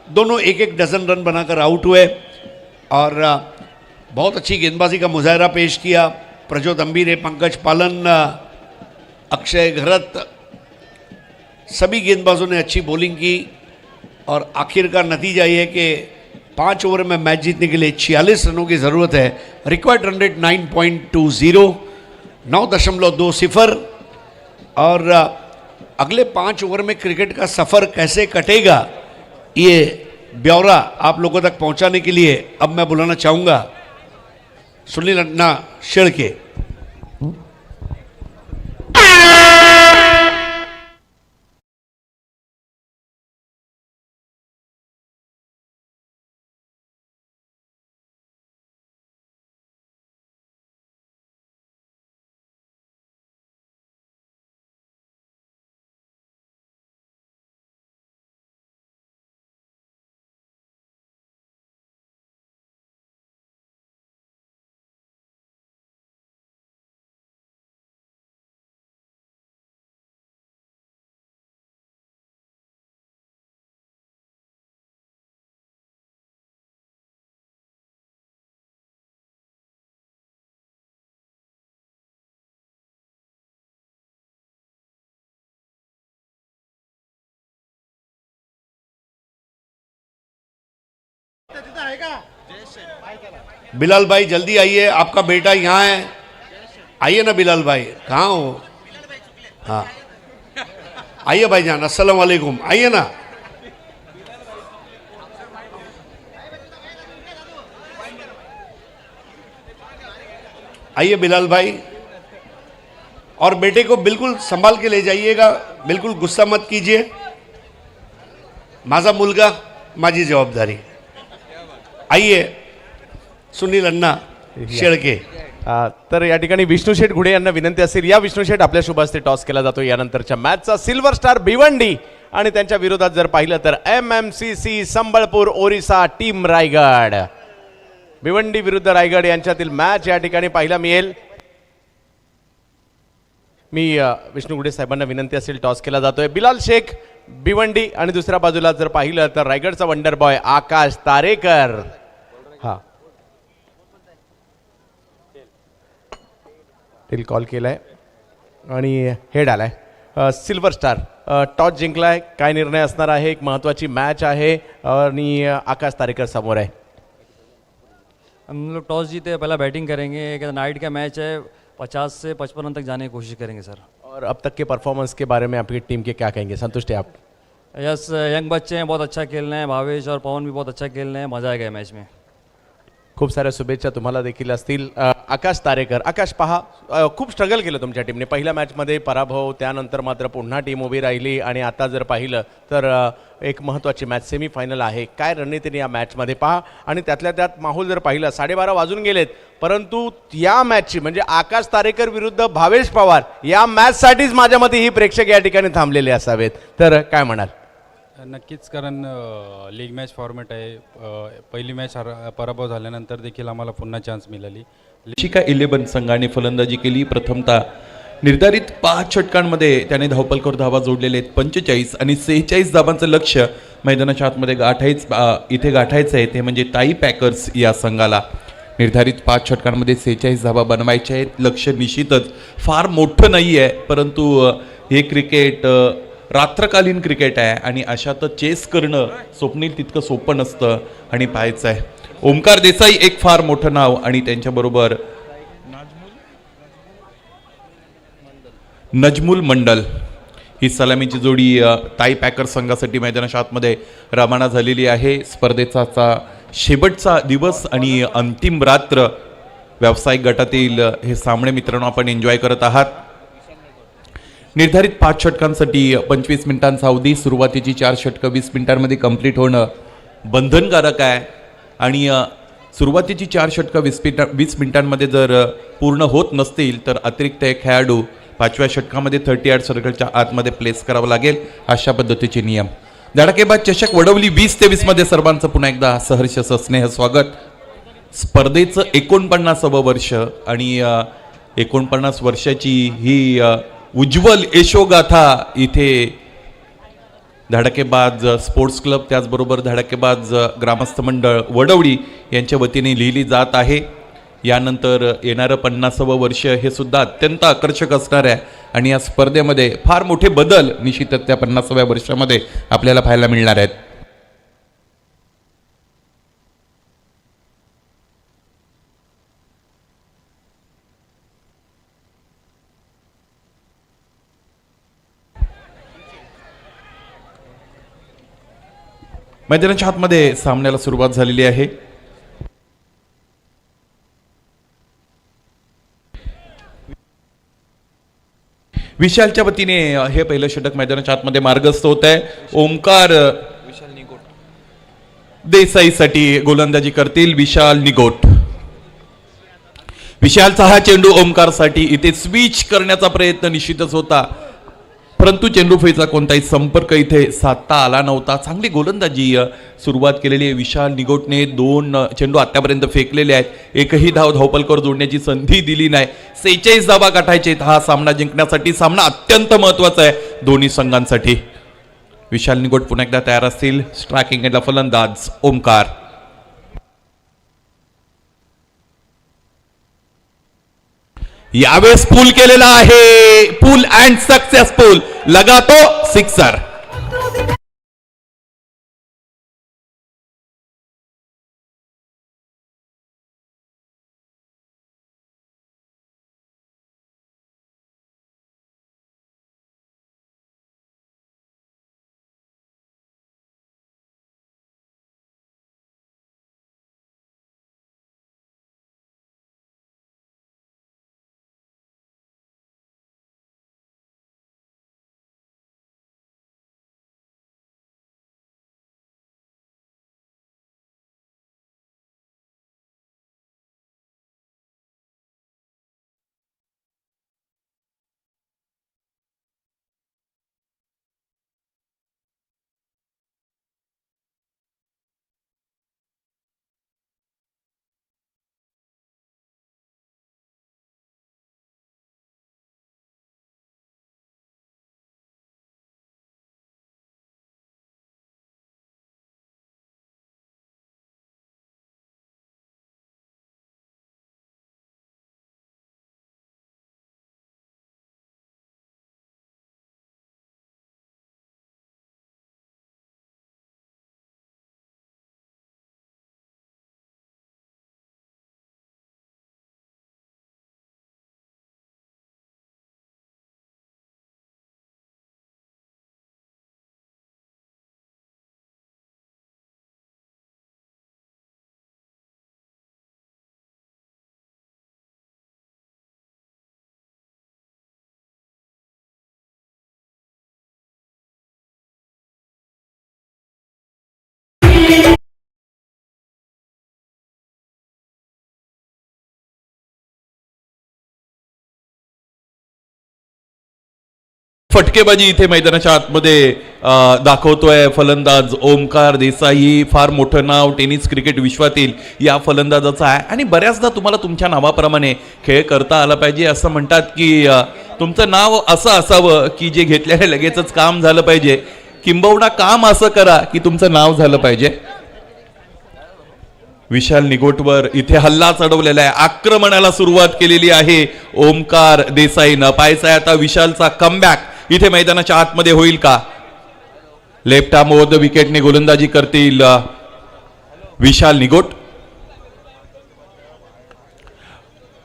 दोनों 1-1 डजन रन बनाकर आउट हुए और बहुत अच्छी गेंदबाजी का मुजाहरा पेश किया। प्रज्योत अंबीरे, पंकज पालन, अक्षय घरत, सभी गेंदबाजों ने अच्छी बॉलिंग की और आखिरकार नतीजा ये है कि 5 ओवर में मैच जीतने के लिए 46 रनों की ज़रूरत है। Required run rate 9.20, 9.20। और अगले 5 ओवर में क्रिकेट का सफ़र कैसे कटेगा, ये ब्यौरा आप लोगों तक पहुंचाने के लिए अब मैं बुलाना चाहूँगा सुनील अन्ना शेड़के। बिलाल भाई जल्दी आइए, आपका बेटा यहाँ है। आइए ना बिलाल भाई, कहाँ हो? हाँ आइए भाईजान, अस्सलाम वालेकुम, आइए ना। आइए बिलाल भाई, और बेटे को बिल्कुल संभाल के ले जाइएगा, बिल्कुल गुस्सा मत कीजिए। माझा मुलगा माझी जबाबदारी। आइए सुनील अण्णा शेळके। तर या ठिकाणी विष्णू शेठ घुडे यांना विनंती असेल, या विष्णू शेठ आपल्या शुभ हस्ते टॉस केला जातो यानंतरच्या मॅचचा। सिल्वर स्टार भिवंडी आणि त्यांच्या विरोधात जर पाहिलं तर एमएमसीसी संबळपूर ओरिसा टीम रायगड। भिवंडी विरुद्ध रायगड यांच्यातील मॅच या ठिकाणी पाहायला मिळेल। मी विष्णू घुडे साहेबांना विनंती असेल, टॉस केला जातोय। बिलाल शेख भिवंडी आणि दुसऱ्या बाजूला जर पाहिलं तर रायगडचा वंडर बॉय आकाश तारेकर। हा टील कॉल केलाय आणि हेड आलाय। सिल्वर स्टार टॉस जिंकलाय, काय निर्णय असणार आहे? एक महत्त्वाची मॅच आहे आणि आकाश तारेकर समोर आहे। हम लोग टॉस जीते पहला बैटिंग करेंगे। एक नाइट का मैच है, 50 से 55 रन तक जाने की कोशिश करेंगे सर। और अब तक के परफॉर्मेंस के बारे में आपकी टीम के क्या कहेंगे? संतुष्ट है आप? यस, यंग बच्चे हैं, बहुत अच्छा खेल रहे हैं। भावेश और पवन भी बहुत अच्छा खेल रहे हैं, मज़ा आएगा मैच में। खूप साऱ्या शुभेच्छा तुम्हाला देखील असतील. आकाश तारेकर, आकाश पहा, खूप स्ट्रगल केलं तुमच्या टीमने पहिल्या मॅचमध्ये पराभव, त्यानंतर मात्र पुन्हा टीम उभी राहिली आणि आता जर पाहिलं तर एक महत्त्वाची मॅच सेमीफायनल आहे. काय रणनीतीने या मॅचमध्ये पहा आणि त्यातल्या त्यात माहोल जर पाहिलं 12:30 वाजून गेलेत, परंतु या मॅचची म्हणजे आकाश तारेकर विरुद्ध भावेश पवार या मॅचसाठीच माझ्या मते ही प्रेक्षक या ठिकाणी थांबलेले असावेत. तर काय म्हणाल? नक्कीच, कारण लीग मॅच फॉर्मॅट आहे. पहिली मॅच पराभव झाल्यानंतर देखील आम्हाला पुन्हा चान्स मिळाली. चिका 11 संघाने फलंदाजी केली. प्रथमतः निर्धारित 5 षटकांमध्ये त्याने धावपलकर धावा जोडलेले आहेत 45 आणि 46 धावांचं लक्ष्य मैदानाच्या आतमध्ये इथे गाठायचं आहे. ते म्हणजे ताई पॅकर्स या संघाला निर्धारित 5 षटकांमध्ये 46 धावा बनवायच्या आहेत. लक्ष निश्चितच फार मोठं नाही आहे, परंतु हे क्रिकेट रात्रकालीन क्रिकेट आहे आणि अशातच चेस करणं स्वप्नील तितकं सोपं नसतं आणि पाहायचं आहे. ओमकार देसाई एक फार मोठं नाव आणि त्यांच्याबरोबर नजमुल मंडल ही सलामीची जोडी ताई पॅकर संघासाठी मैदानाच्या आतमध्ये रवाना झालेली आहे. स्पर्धेचा शेवटचा दिवस आणि अंतिम रात्र व्यावसायिक गटातील हे सामने मित्रांनो आपण एन्जॉय करत आहात. निर्धारित 5 षटकांसाठी 25 मिनिटांचा अवधी. सुरुवातीची 4 षटकं 20 मिनिटांमध्ये कंप्लीट होणं बंधनकारक आहे आणि सुरुवातीची 4 षटकं 20 मिनिटांमध्ये जर पूर्ण होत नसतील तर अतिरिक्त एक खेळाडू 5व्या षटकामध्ये 38 सर्कलच्या आतमध्ये प्लेस करावं लागेल. अशा पद्धतीचे नियम. धडाकेबाज चषक वडवली 2023 मध्ये सर्वांचं पुन्हा एकदा सहर्ष स्नेह स्वागत. स्पर्धेचं 49वं वर्ष आणि 49 वर्षाची ही उज्ज्वल यशोगाथा इथे धडाकेबाज स्पोर्ट्स क्लब त्याचबरोबर धडाकेबाज ग्रामस्थ मंडळ वडवडी यांच्या वतीने लिहिली जात आहे. यानंतर येणारं 50वं वर्ष हे सुद्धा अत्यंत आकर्षक असणार आहे आणि या स्पर्धेमध्ये फार मोठे बदल निश्चितच त्या 50व्या वर्षामध्ये आपल्याला पाहायला मिळणार आहेत. मैदानाच्या आतमध्ये सामन्याला सुरुवात झालेली आहे. विशालच्या वतीने हे पहिलं षटक मैदानाच्या आतमध्ये मार्गस्थ होत आहे. ओमकार देसाईसाठी गोलंदाजी करतील विशाल निगोट. विशालचा हा चेंडू ओमकारसाठी इथे स्विच करण्याचा प्रयत्न निश्चितच होता, परंतु चेंडूफळीचा कोणताही संपर्क इथे साधता आला नव्हता. चांगली गोलंदाजी सुरुवात केलेली आहे विशाल निगोटने. 2 चेंडू आतापर्यंत फेकलेले आहेत. एकही धावपलकर जोडण्याची संधी दिली नाही. 46 धावा गाठायचे हा सामना जिंकण्यासाठी. सामना अत्यंत महत्वाचा आहे दोन्ही संघांसाठी. विशाल निगोट पुन्हा एकदा तयार असतील. स्ट्रायकिंग एंडला फलंदाज ओमकार. यावेळेस पूल केलेला आहे. पूल अँड सक्सेसफुल. लगातो सिक्सर. फटकेबाजी इथे मैदानाच्या आतमध्ये दाखवतोय फलंदाज ओमकार देसाई. फार मोठं नाव टेनिस क्रिकेट विश्वातील या फलंदाजाचं आहे आणि बऱ्याचदा तुम्हाला तुमच्या नावाप्रमाणे खेळ करता आला पाहिजे. असं म्हणतात की तुमचं नाव असं असावं की जे घेतल्याने लगेचच काम झालं पाहिजे, किंबहुना काम असं करा की तुमचं नाव झालं पाहिजे. विशाल निगोटवर इथे हल्ला चढवलेला आहे, आक्रमणाला सुरुवात केलेली आहे ओमकार देसाईनं. पाहायचा आता विशालचा कमबॅक इथे मैदानाच्या आतमध्ये होईल का. लेफ्ट आर्म ओव्हर द विकेटने गोलंदाजी करतील विशाल निगोट.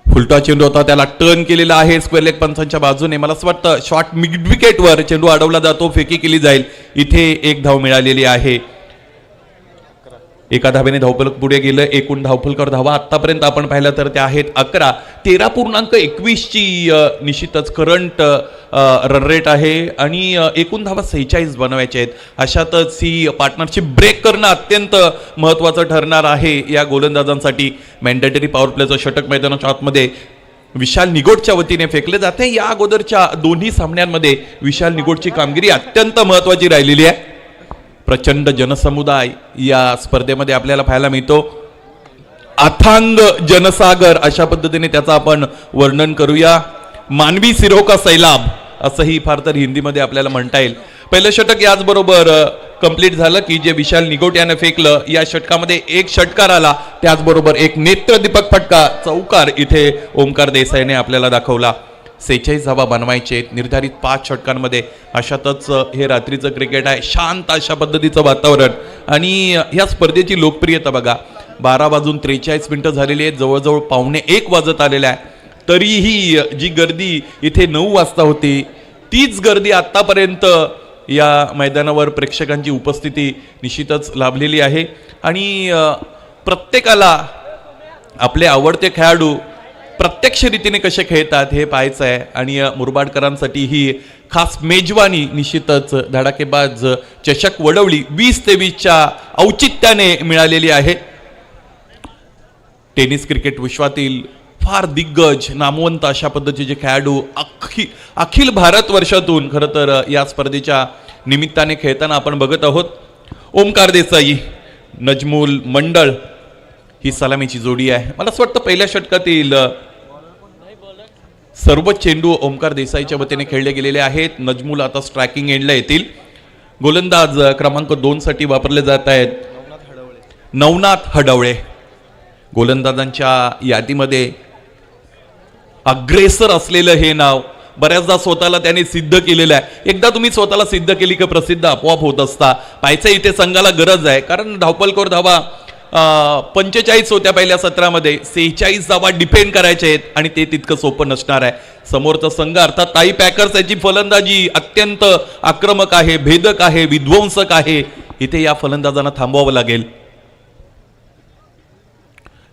फुलटा चेंडू होता, त्याला टर्न केलेला आहे स्क्वेअर लेग पंचांच्या बाजूने. मला असं वाटतं शॉर्ट मिड विकेटवर चेंडू अडवला जातो, फेकी केली जाईल. इथे एक धाव मिळालेली आहे. एका धावेने धावफलक पुढे गेलं. एकूण धावफलकर धावा आतापर्यंत आपण पाहिलं तर त्या आहेत 11. 13.21ची निश्चितच करंट रन रेट आहे आणि एकूण धावा 46 बनवायचे आहेत. अशातच ही पार्टनरशिप ब्रेक करणं अत्यंत महत्त्वाचं ठरणार आहे या गोलंदाजांसाठी. मॅन्डेटरी पॉवर प्लेचं षटक मैदानाच्या आतमध्ये विशाल निगोटच्या वतीने फेकले जाते. या अगोदरच्या दोन्ही सामन्यांमध्ये विशाल निगोटची कामगिरी अत्यंत महत्त्वाची राहिलेली आहे. प्रचंड जनसमुदाय या स्पर्धेमध्ये आपल्याला पाहायला मिळतो. अथांग जनसागर अशा पद्धतीने त्याचं आपण वर्णन करूया. मानवी सिरो का सैलाब असंही फार तर हिंदीमध्ये आपल्याला म्हणता येईल. पहिलं षटक याचबरोबर कंप्लीट झालं की जे विशाल निगोट यानं फेकलं. या षटकामध्ये एक षटकार आला, त्याचबरोबर एक नेत्रदीपक फटका चौकार इथे ओमकार देसाईने आपल्याला दाखवला. 46 धावा बनवायचे निर्धारित 5 षटकांमध्ये. अशातच हे रात्रीचं क्रिकेट आहे, शांत अशा पद्धतीचं वातावरण आणि ह्या स्पर्धेची लोकप्रियता बघा. 12:43 झालेली आहेत, जवळजवळ 12:45 वाजत आलेल्या आहे. तरीही जी गर्दी इथे 9 वाजता होती तीच गर्दी आत्तापर्यंत या मैदानावर प्रेक्षकांची उपस्थिती निश्चितच लाभलेली आहे. आणि प्रत्येकाला आपले आवडते खेळाडू प्रत्यक्ष रीतीने कसे खेळतात हे पाहायचं आहे. आणि मुरबाडकरांसाठी ही खास मेजवानी निश्चितच धडाकेबाज चषक वडवली 2023च्या औचित्याने मिळालेली आहे. टेनिस क्रिकेट विश्वातील फार दिग्गज नामवंत अशा पद्धतीचे खेळाडू अखिल भारत वर्षातून खरं तर या स्पर्धेच्या निमित्ताने खेळताना आपण बघत आहोत. ओमकार देसाई नजमुल मंडळ ही सलामीची जोडी आहे. मला असं वाटतं पहिल्या षटकातील सर्व चेंडू ओमकार देसाईच्या वतीने खेळले गेलेले आहेत. नजमुल आता स्ट्रायकिंग एंडला येतील. गोलंदाज क्रमांक 2 साठी वापरले जात आहेत नवनाथ हडवळे. गोलंदाजांच्या यादीमध्ये अग्रेसर असलेलं हे नाव बऱ्याचदा स्वतःला त्याने सिद्ध केलेलं आहे. एकदा तुम्ही स्वतःला सिद्ध केली की प्रसिद्ध आपोआप होत असता. पाहायचं इथे संघाला गरज आहे, कारण धावपलकर धावा 45 होत्या पहिल्या सत्रामध्ये. 46 धावा डिफेंड करायचे आहेत आणि ते तितकं सोपं नसणार आहे. समोरचा संघ अर्थात ताई पॅकर्स याची फलंदाजी अत्यंत आक्रमक आहे, भेदक आहे, विध्वंसक आहे. इथे या फलंदाजांना थांबवावं लागेल.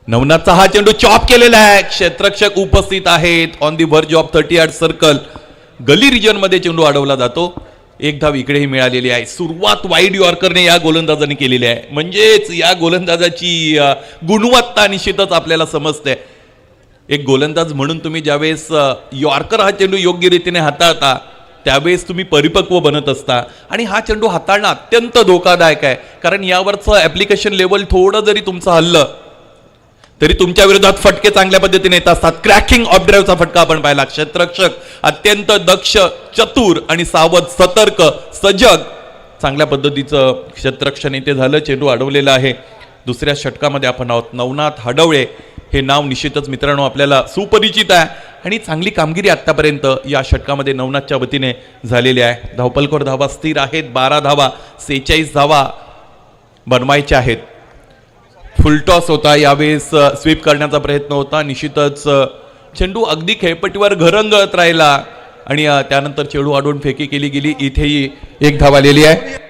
नवनाथचा हा चेंडू चॉप केलेला आहे. क्षेत्ररक्षक उपस्थित आहेत on the verge of 30 yard circle. Gully region मध्ये चेंडू अडवला जातो. एक धाव इकडेही मिळालेली आहे. सुरुवात वाईड यॉर्करने या गोलंदाजाने केलेली आहे. म्हणजेच या गोलंदाजाची गुणवत्ता निश्चितच आपल्याला समजते. एक गोलंदाज म्हणून तुम्ही ज्यावेळेस यॉर्कर हा चेंडू योग्य रीतीने हाताळता त्यावेळेस तुम्ही परिपक्व बनत असता. आणि हा चेंडू हाताळणं अत्यंत धोकादायक आहे, कारण यावरचं ॲप्लिकेशन लेवल थोडं जरी तुमचं हल्लं तरी तुमच्या विरोधात फटके चांगल्या पद्धतीने येत असतात. क्रॅकिंग ऑफ ड्राईव्हचा फटका आपण पाहिला. क्षेत्ररक्षक अत्यंत दक्ष, चतुर आणि सावध, सतर्क, सजग चांगल्या पद्धतीचं क्षेत्ररक्षण इथे झालं. चेंडू अडवलेला आहे. दुसऱ्या षटकामध्ये आपण आहोत. नवनाथ हडवळे हे नाव निश्चितच मित्रांनो आपल्याला सुपरिचित आहे आणि चांगली कामगिरी आतापर्यंत या षटकामध्ये नवनाथच्या वतीने झालेली आहे. धावपलकर धावा स्थिर आहेत 12 धावा. 46 धावा बनवायच्या आहेत. फुलटॉस होता, यावेळेस स्वीप करण्याचा प्रयत्न होता. निश्चितच चेंडू अगदी खेळपट्टीवर घरंगळत राहिला आणि त्यानंतर चेंडू अडवून फेकी केली गेली. इथेही एक धाव आलेली आहे.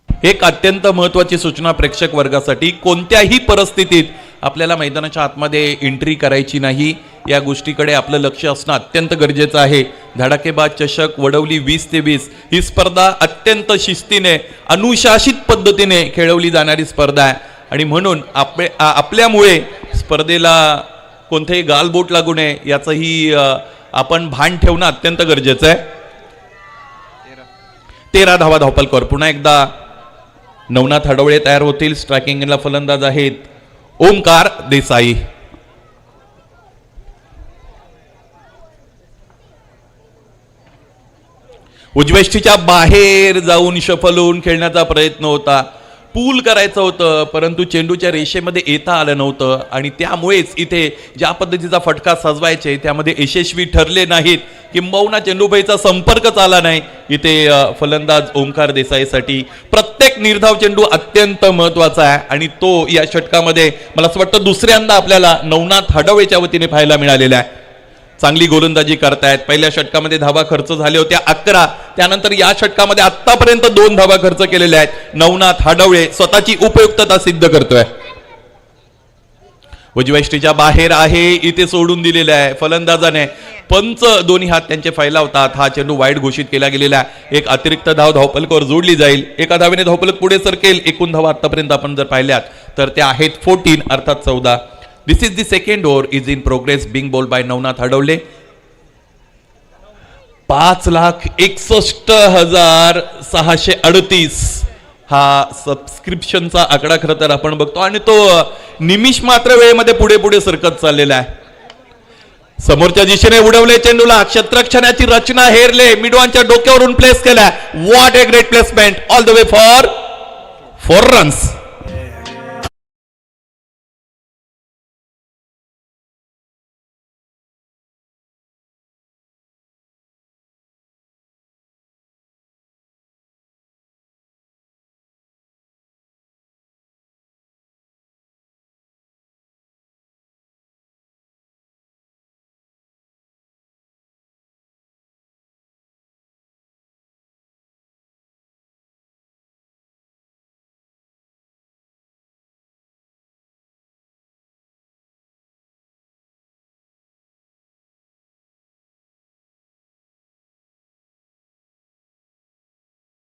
एक अत्यंत महत्त्वाची सूचना प्रेक्षक वर्गासाठी, कोणत्याही परिस्थितीत आपल्याला मैदानाच्या आतमध्ये एंट्री करायची नाही. या गोष्टीकडे आपलं लक्ष असणं अत्यंत गरजेचं आहे. धडाकेबाज चषक वडवली 2023 ही स्पर्धा अत्यंत शिस्तीने अनुशासित पद्धतीने खेळवली जाणारी स्पर्धा आहे आणि म्हणून आपल्यामुळे स्पर्धेला कोणतेही गालबोट लागू नये याचंही आपण भान ठेवणं अत्यंत गरजेचं आहे. 13 धावा धावपलकर. पुन्हा एकदा नवनाथ हडवळे तयार होतील. स्ट्रायकिंगला फलंदाज आहेत ओमकार देसाई. उजवेष्टीच्या बाहेर जाऊन शफल होऊन खेळण्याचा प्रयत्न होता. पूल करायचं होतं परंतु चेंडूच्या रेषेमध्ये येता आलं नव्हतं आणि त्यामुळेच इथे ज्या पद्धतीचा फटका सजवायचे त्यामध्ये यशस्वी ठरले नाहीत. किंबहुना चेंडूबाईचा संपर्कच आला नाही. इथे फलंदाज ओमकार देसाईसाठी प्रत्येक निर्धाव चेंडू अत्यंत महत्वाचा आहे आणि तो या षटकामध्ये मला असं वाटतं दुसऱ्यांदा आपल्याला नवनाथ हडवळेच्या वतीने पाहायला मिळालेला आहे. चांगली गोलंदाजी करतायत. पहिल्या षटकामध्ये धावा खर्च झाले होत्या 11. त्यानंतर या षटकामध्ये आतापर्यंत 2 धावा खर्च केलेल्या आहेत. नवनाथ हडवळे स्वतःची उपयुक्तता सिद्ध करतोय. उजवेष्टीच्या बाहेर आहे. इथे सोडून दिलेला आहे फलंदाजाने. पंच दोन्ही हात त्यांचे फैलावतात. हा चेंडू वाईड घोषित केला गेलेला आहे. एक अतिरिक्त धाव धावपलकावर जोडली जाईल. एका धावेने धावपलक पुढे सरकेल. एकूण धावा आतापर्यंत आपण जर पाहिल्यात तर त्या आहेत 14 अर्थात 14. This is the second over is in progress being bowled by Navnath Hadawale. 5,61,638 हा सबस्क्रिप्शनचा आकडा खरं तर आपण बघतो आणि तो निमिष मात्र वेळेमध्ये पुढे पुढे सरकत चाललेला आहे. समोरच्या दिशेने उडवले चेंडूला. क्षेत्ररक्षणाची रचना हेरले. मिडवानच्या डोक्यावरून प्लेस केला. What a great placement all the way for 4 runs.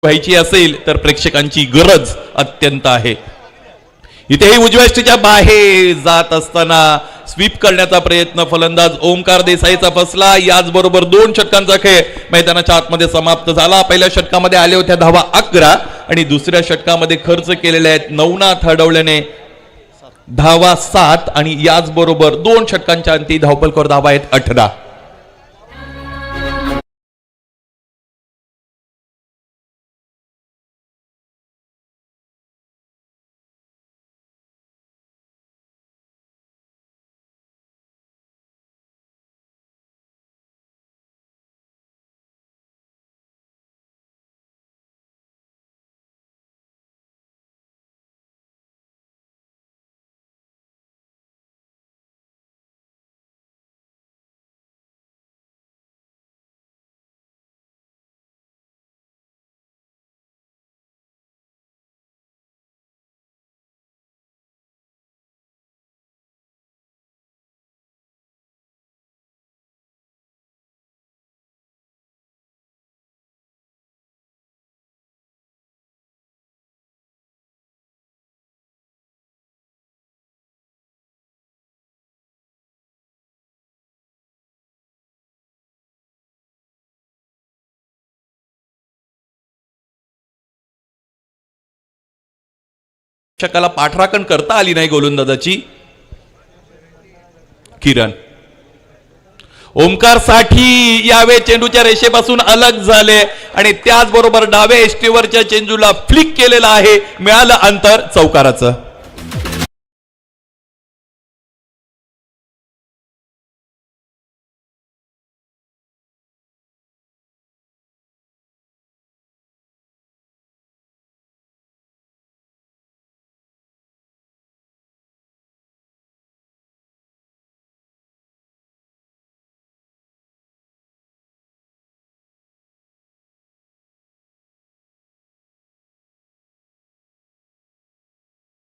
व्हायची असेल तर प्रेक्षकांची गरज अत्यंत आहे. इथेही उजव्याष्टीच्या बाहेर जात असताना स्वीप करण्याचा प्रयत्न फलंदाज ओमकार देसाईचा फसला. याचबरोबर 2 षटकांचा खेळ मैदानाच्या आतमध्ये समाप्त झाला. पहिल्या षटकामध्ये आले होत्या धावा 11 आणि दुसऱ्या षटकामध्ये खर्च केलेले आहेत नवनाथ हडवळेने धावा 7 आणि याचबरोबर 2 षटकांच्या अंती धावपलकावर धावा आहेत 18. षटकाला पाठराखण करता आली नाही गोलंदाजाची. किरण ओमकार साठी यावे चेंडूच्या रेषेपासून अलग झाले आणि त्याचबरोबर डावे एष्टीवरच्या चेंडूला फ्लिक केलेला आहे. मिळालं अंतर चौकाराचं.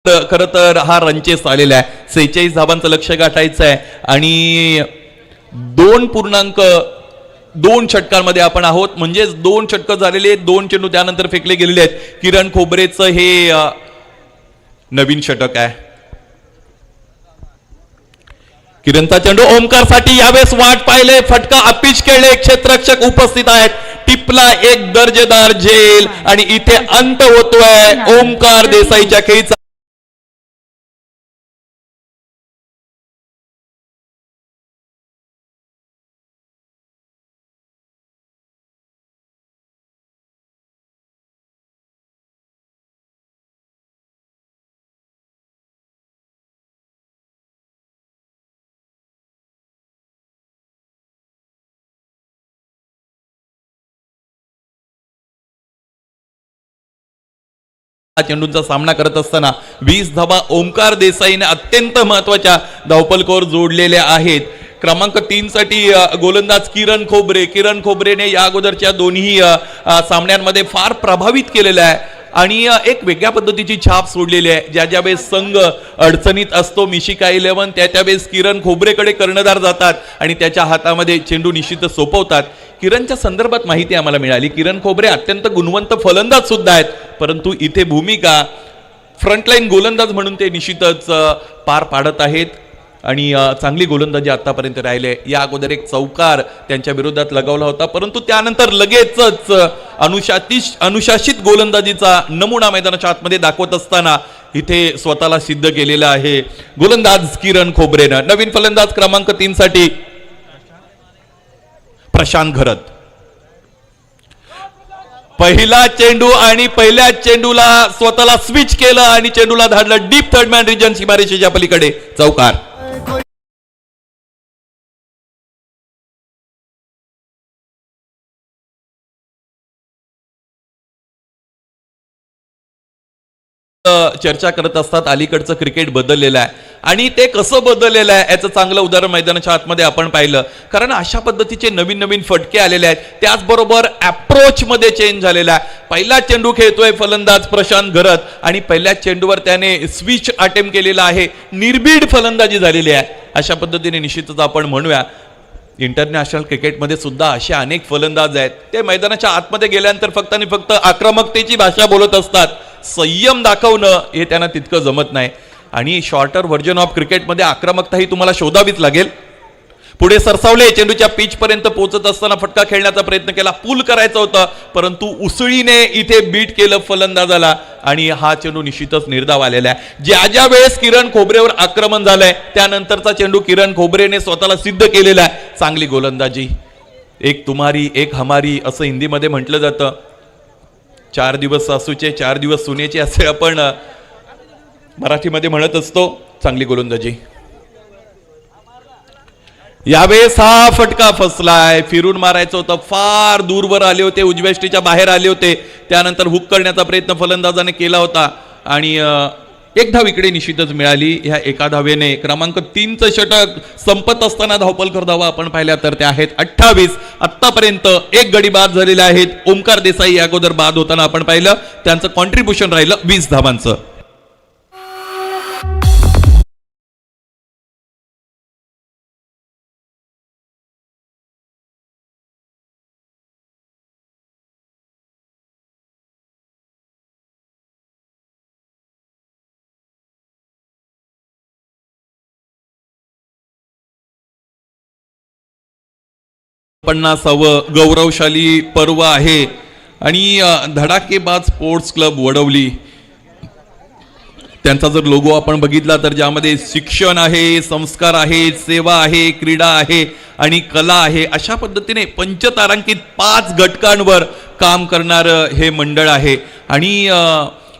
खरं तर हा रनचेस आलेला आहे. 46 धावांचं लक्ष गाठायचं आहे आणि 2.2 षटकांमध्ये आपण आहोत. म्हणजेच 2 षटकं झालेले, 2 चेंडू त्यानंतर फेकले गेलेले आहेत. किरण खोबरेचं हे नवीन षटक आहे. किरणचा चेंडू ओमकारसाठी यावेळेस वाट पाहिले, फटका अपिच खेळले, क्षेत्ररक्षक उपस्थित आहेत, टिपला एक दर्जेदार झेल आणि इथे अंत होतोय ओमकार देसाईच्या खेळीचा. चेंडूंचा सामना करत असताना 20 धावा ओमकार देसाईने अत्यंत महत्वाच्या धावपलकावर जोडलेल्या आहेत. क्रमांक 3 साठी गोलंदाज किरण खोबरेने या अगोदरच्या दोन्ही सामन्यांमध्ये फार प्रभावित केलेला आहे आणि एक वेगळ्या पद्धतीची छाप सोडलेली आहे. ज्या वेळेस संघ अडचणीत असतो मिशिका 11 त्या वेळेस किरण खोबरेकडे कर्णधार जातात आणि त्याच्या हातामध्ये चेंडू निश्चितच सोपवतात. किरणच्या संदर्भात माहिती आम्हाला मिळाली, किरण खोबरे अत्यंत गुणवंत फलंदाज सुद्धा आहेत, परंतु इथे भूमिका फ्रंटलाईन गोलंदाज म्हणून ते निश्चितच पार पाडत आहेत आणि चांगली गोलंदाजी आतापर्यंत राहिले. या अगोदर एक चौकार त्यांच्या विरोधात लगावला होता, परंतु त्यानंतर लगेचच अनुशासित गोलंदाजीचा नमुना मैदानाच्या आतमध्ये दाखवत असताना इथे स्वतःला सिद्ध केलेला आहे गोलंदाज किरण खोबरेनं. नवीन फलंदाज क्रमांक 3 साठी प्रशांत घरत. पहिला चेंडू आणि पहिल्या चेंडूला स्वतःला स्विच केलं आणि चेंडूला धाडलं डीप थर्ड मॅन रिजन सीमारेषेच्या पलीकडे, चौकार. चर्चा करत असतात अलीकडचं क्रिकेट बदललेलं आहे आणि ते कसं बदललेलं आहे याचं चांगलं उदाहरण मैदानाच्या आतमध्ये आपण पाहिलं. कारण अशा पद्धतीचे नवीन नवीन फटके आलेले आहेत, त्याचबरोबर अप्रोच मध्ये चेंज झालेला आहे. पहिला चेंडू खेळतोय फलंदाज प्रशांत घरत आणि पहिल्या चेंडूवर त्याने स्विच अटेम्प्ट केलेला आहे, निर्भीड फलंदाजी झालेली आहे. अशा पद्धतीने निश्चितच आपण म्हणूया इंटरनॅशनल क्रिकेटमध्ये सुद्धा असे अनेक फलंदाज आहेत, ते मैदानाच्या आतमध्ये गेल्यानंतर फक्त आणि फक्त आक्रमकतेची भाषा बोलत असतात. संयम दाखवणं हे त्यांना तितकं जमत नाही आणि शॉर्टर व्हर्जन ऑफ क्रिकेटमध्ये आक्रमकता ही तुम्हाला शोधावीच लागेल. पुढे सरसावले, चेंडूच्या पिच पर्यंत पोहोचत असताना फटका खेळण्याचा प्रयत्न केला, पूल करायचा होता, परंतु उसळीने इथे बीट केलं फलंदाजाला आणि हा चेंडू निश्चितच निर्धाव आलेला आहे. ज्या वेळेस किरण खोबरेवर आक्रमण झालंय त्यानंतरचा चेंडू किरण खोबरेने स्वतःला सिद्ध केलेला आहे. चांगली गोलंदाजी, एक तुम्हारी एक हमारी असं हिंदीमध्ये म्हटलं जातं. 4 दिवस सासूचे 4 दिवस सुनेचे असे आपण मराठीमध्ये म्हणत असतो. चांगली गोलंदाजी. यावेळेस हा फटका फसलाय, फिरून मारायचं होतं, फार दूरवर आले होते, उजव्या स्टेच्या बाहेर आले होते, त्यानंतर हुक करण्याचा प्रयत्न फलंदाजाने केला होता आणि एक धाव इकडे निश्चितच मिळाली. ह्या एका धावेने क्रमांक 3चं षटक संपत असताना धावपलकर धावा आपण पाहिल्या तर त्या आहेत 28. आतापर्यंत एक गडी बाद झालेले आहेत. ओमकार देसाई अगोदर बाद होताना आपण पाहिलं, त्यांचं कॉन्ट्रीब्युशन राहिलं 20 धावांचं. गौरवशाली पर्व आहे आणि धडाकेबाज स्पोर्ट्स क्लब वडवली त्यांचा जर लोगो आपण बघितला तर ज्यामध्ये शिक्षण आहे, संस्कार आहे, सेवा आहे, क्रीडा आहे आणि कला आहे, अशा पद्धतीने पंचतारांकित 5 घटकांवर काम करणारं हे मंडळ आहे. आणि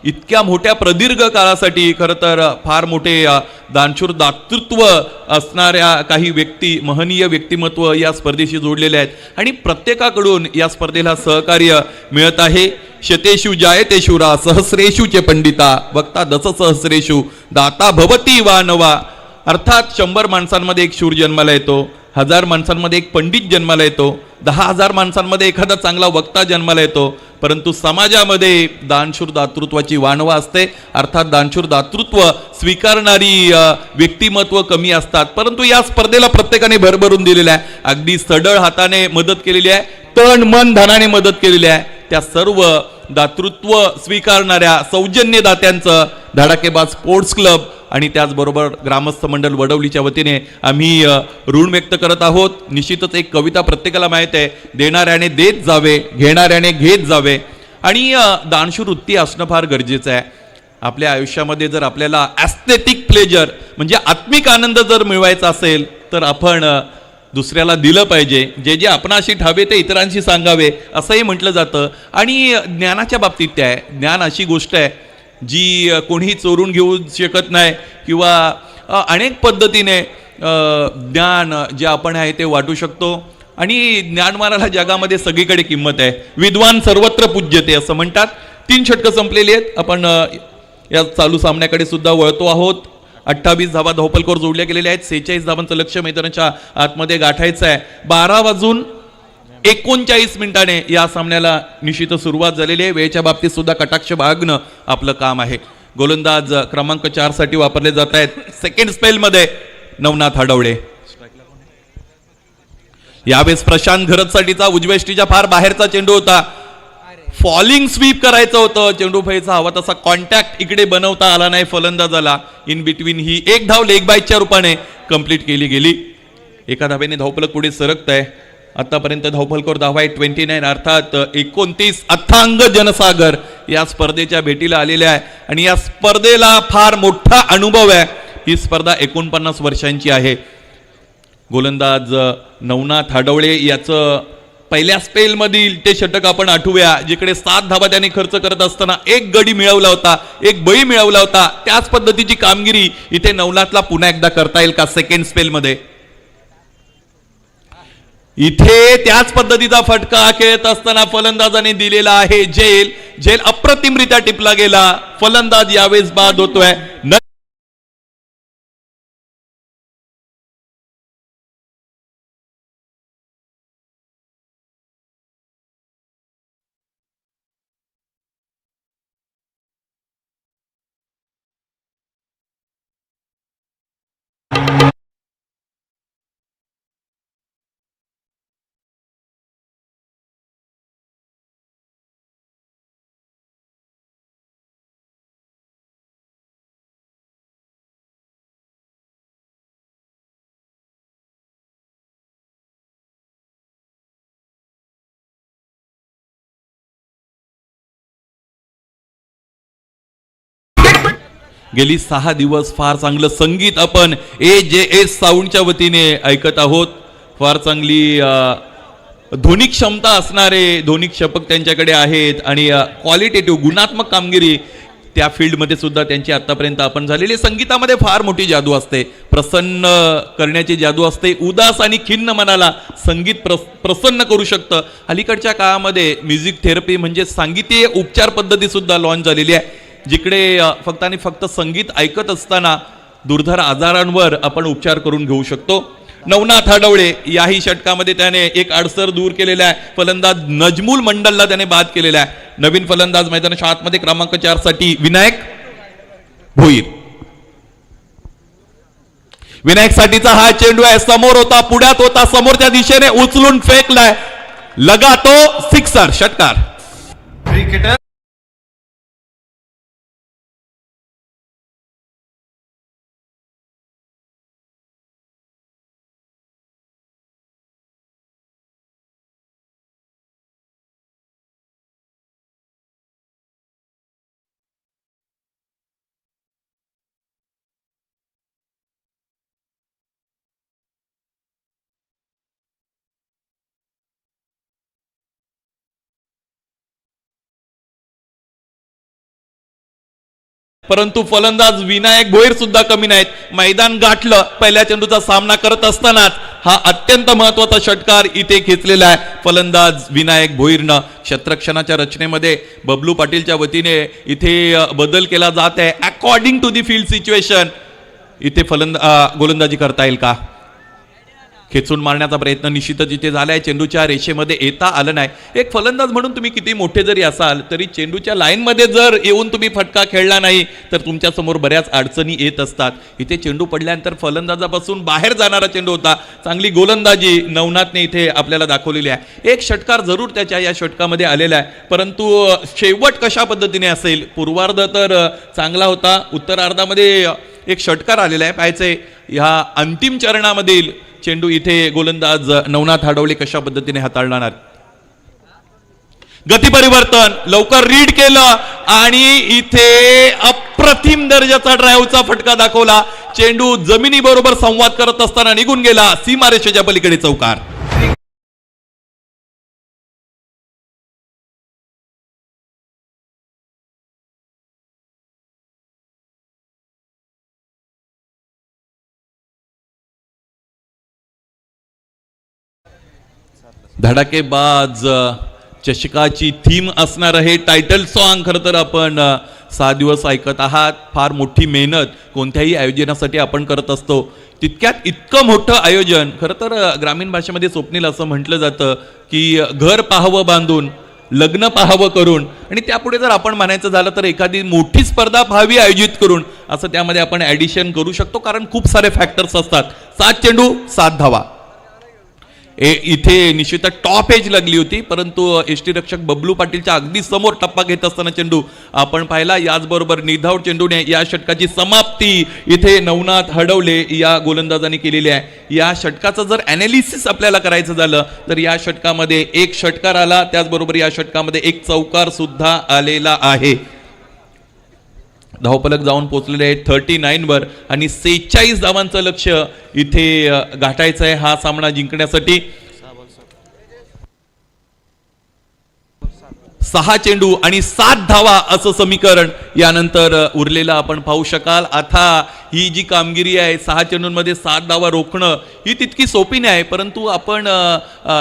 इतक्या मोठ्या प्रदीर्घ काळासाठी खरं तर फार मोठे दानशूर दातृत्व असणाऱ्या काही व्यक्ती, महनीय व्यक्तिमत्व या स्पर्धेशी जोडलेले आहेत आणि प्रत्येकाकडून या स्पर्धेला सहकार्य मिळत आहे. शतेषु जायते शूरा सहस्रेषु चे पंडिता वक्ता दस सहस्रेषु दाता भवती वानवा. अर्थात 100 माणसांमध्ये एक शूर जन्माला येतो, 1000 माणसांमध्ये एक पंडित जन्माला येतो, 10,000 माणसांमध्ये एखादा चांगला वक्ता जन्माला येतो, परंतु समाजामध्ये दानशूर दातृत्वाची वानवा असते. अर्थात दानशूर दातृत्व स्वीकारणारी व्यक्तिमत्व कमी असतात. परंतु या स्पर्धेला प्रत्येकाने भरभरून दिलेला आहे, अगदी सढळ हाताने मदत केलेली आहे, तन मन धनाने मदत केलेली आहे. त्या सर्व दातृत्व स्वीकारणाऱ्या सौजन्यदात्यांचं धडाकेबाज स्पोर्ट्स क्लब आणि त्याचबरोबर ग्रामस्थ मंडळ वडवलीच्या वतीने आम्ही ऋण व्यक्त करत आहोत. निश्चितच एक कविता प्रत्येकाला माहीत आहे, देणाऱ्याने देत जावे, घेणाऱ्याने घेत जावे. आणि दानशूर वृत्ती असणं फार गरजेचं आहे आपल्या आयुष्यामध्ये. जर आपल्याला ॲस्थेटिक प्लेजर म्हणजे आत्मिक आनंद जर मिळवायचा असेल तर आपण दुसऱ्याला दिलं पाहिजे. जे जे आपणाशी ठावे ते इतरांशी सांगावे असंही म्हटलं जातं. आणि ज्ञानाच्या बाबतीत ते आहे. ज्ञान अशी गोष्ट आहे जी कोणीही चोरून घेऊ शकत नाही किंवा अनेक पद्धतीने ज्ञान जे आपण आहे ते वाटू शकतो. आणि ज्ञानमानाला जगामध्ये सगळीकडे किंमत आहे. विद्वान सर्वत्र पूज्यते असं म्हणतात. 3 षटकं संपलेली आहेत. आपण या चालू सामन्याकडे सुद्धा वळतो आहोत. 28 धावा धावपलकर जोडल्या गेलेल्या आहेत. 46 धावांचं लक्ष्य मैदानाच्या आतमध्ये गाठायचं आहे. 12:39 या सामन्याला निश्चित सुरुवात झालेली आहे. वेळेच्या बाबतीत सुद्धा कटाक्ष बाळगणं आपलं काम आहे. गोलंदाज क्रमांक 4 साठी वापरले जात आहेत. सेकंड स्पेलमध्ये नवनाथ हडवळे. यावेळेस प्रशांत घरतसाठीचा उजवेष्टीच्या फार बाहेरचा चेंडू होता. फॉलिंग स्वीप करायचं होतं. चेंडू फैचा हवा तसा कॉन्टॅक्ट इकडे बनवता आला नाही फलंदाजाला. इन बिटवीन ही एक धाव लेग बायच्या रूपाने कंप्लीट केली गेली. एका धावेने धावफलक पुढे सरकत आहे. आतापर्यंत धावफलकावर धावा आहे 29. अर्थात 29 अथांग जनसागर या स्पर्धेच्या भेटीला आलेल्या आहे. आणि या स्पर्धेला फार मोठा अनुभव आहे. ही स्पर्धा 49 वर्षांची आहे. गोलंदाज नवनाथ हडवळे याचं पहिल्या स्पेलमधील ते षटक आपण आठवूया, जिकडे 7 धावा त्याने खर्च करत असताना 1 गडी मिळवला होता, 1 बळी मिळवला होता. त्याच पद्धतीची कामगिरी इथे नवनाथला पुन्हा एकदा करता येईल का सेकंड स्पेलमध्ये? इथे त्याच पद्धतीचा फटका खेळत असताना फलंदाजाने दिलेला आहे. झेल अप्रतिमरित्या टिपला गेला. फलंदाज यावेळेस बाद होतोय. गेली 6 दिवस फार चांगलं संगीत आपण AJS साऊंडच्या वतीने ऐकत आहोत. फार चांगली ध्वनी क्षमता असणारे ध्वनी क्षपक त्यांच्याकडे आहेत आणि क्वालिटेटिव्ह गुणात्मक कामगिरी त्या फील्डमध्ये सुद्धा त्यांची आतापर्यंत आपण झालेली. संगीतामध्ये फार मोठी जादू असते, प्रसन्न करण्याची जादू असते. उदास आणि खिन्न मनाला संगीत प्रसन्न करू शकतं. अलीकडच्या काळामध्ये म्युझिक थेरपी म्हणजे सांगीतीय उपचार पद्धती सुद्धा लॉन्च झालेली आहे, जिकडे फक्त आणि फक्त संगीत ऐकत असताना दुर्धर आजारांवर आपण उपचार करून घेऊ शकतो. नवनाथ हडवळे याही षटकामध्ये त्याने एक अडसर दूर केलेला आहे. फलंदाज नजमुल मंडलला त्याने बाद केलेला आहे. नवीन फलंदाज मैदानाच्या आतमध्ये क्रमांक 4 साठी विनायक भोईर. विनायक साठीचा हा चेंडू आहे. समोर होता, पुढ्यात होता, समोरच्या दिशेने उचलून फेकलाय. लगा तो सिक्सर. षटकार. क्रिकेटर परंतु फलंदाज विनायक भोईर सुद्धा कमी नाहीत. मैदान गाठलं. पहिल्या चेंडूचा सामना करत असतानाच हा अत्यंत महत्वाचा षटकार इथे खेचलेला आहे फलंदाज विनायक भोईरनं. क्षेत्ररक्षणाच्या रचनेमध्ये बबलू पाटीलच्या वतीने इथे बदल केला जात आहे. According to the field situation इथे गोलंदाजी करता येईल का? खेचून मारण्याचा प्रयत्न निश्चितच इथे झालाय. चेंडूच्या रेषेमध्ये येता आलं नाही. एक फलंदाज म्हणून तुम्ही किती मोठे जरी असाल तरी चेंडूच्या लाईनमध्ये जर येऊन तुम्ही फटका खेळला नाही तर तुमच्या समोर बऱ्याच अडचणी येत असतात. इथे चेंडू पडल्यानंतर फलंदाजापासून बाहेर जाणारा चेंडू होता. चांगली गोलंदाजी नवनाथने इथे आपल्याला दाखवलेली आहे. एक षटकार जरूर त्याच्या या षटकामध्ये आलेला आहे, परंतु शेवट कशा पद्धतीने असेल. पूर्वार्ध तर चांगला होता, उत्तरार्धामध्ये एक षटकार आलेला आहे. पाहायचंय ह्या अंतिम चरणामधील चेंडू इथे गोलंदाज नवनाथ हडवले कशा पद्धतीने हाताळणार. गती परिवर्तन लवकर रीड केलं आणि इथे अप्रतिम दर्जाचा ड्राईव्हचा फटका दाखवला. चेंडू जमिनीबरोबर संवाद करत असताना निघून गेला. सीमारेषेच्या पलीकडे चौकार. धडाकेबाज चषकाची थीम असणार आहे. टायटल सॉन्ग खरं तर आपण 6 दिवस ऐकत आहात. फार मोठी मेहनत कोणत्याही आयोजनासाठी आपण करत असतो. तितक्यात इतकं मोठं आयोजन खरं तर ग्रामीण भाषेमध्ये स्वप्नील असं म्हटलं जातं की घर पाहावं बांधून, लग्न पाहावं करून, आणि त्यापुढे जर आपण म्हणायचं झालं तर एखादी मोठी स्पर्धा पाहावी आयोजित करून, असं त्यामध्ये आपण ॲडिशन करू शकतो. कारण खूप सारे फॅक्टर्स असतात. 7 चेंडू 7 धावा. इथे निश्चितच टॉप एज लागली होती, परंतु यष्टीरक्षक बबलू पाटीलच्या अगदी समोर टप्पा घेत असताना चेंडू आपण पाहिला. याचबरोबर निधाव चेंडूने या षटकाची समाप्ती इथे नवनाथ हडवले या गोलंदाजाने केलेली आहे. या षटकाचं जर ॲनालिसिस आपल्याला करायचं झालं तर या षटकामध्ये एक षटकार आला, त्याचबरोबर या षटकामध्ये एक चौकार सुद्धा आलेला आहे. धावफलक जाऊन पोहोचलेले आहे 39 वर आणि 46 धावांचं लक्ष इथे गाठायचं आहे हा सामना जिंकण्यासाठी. 6 चेंडू आणि 7 धावा असं समीकरण यानंतर उरलेलं आपण पाहू शकाल. आता ही जी कामगिरी आहे 6 चेंडूंमध्ये 7 धावा रोखणं ही तितकी सोपी नाही, परंतु आपण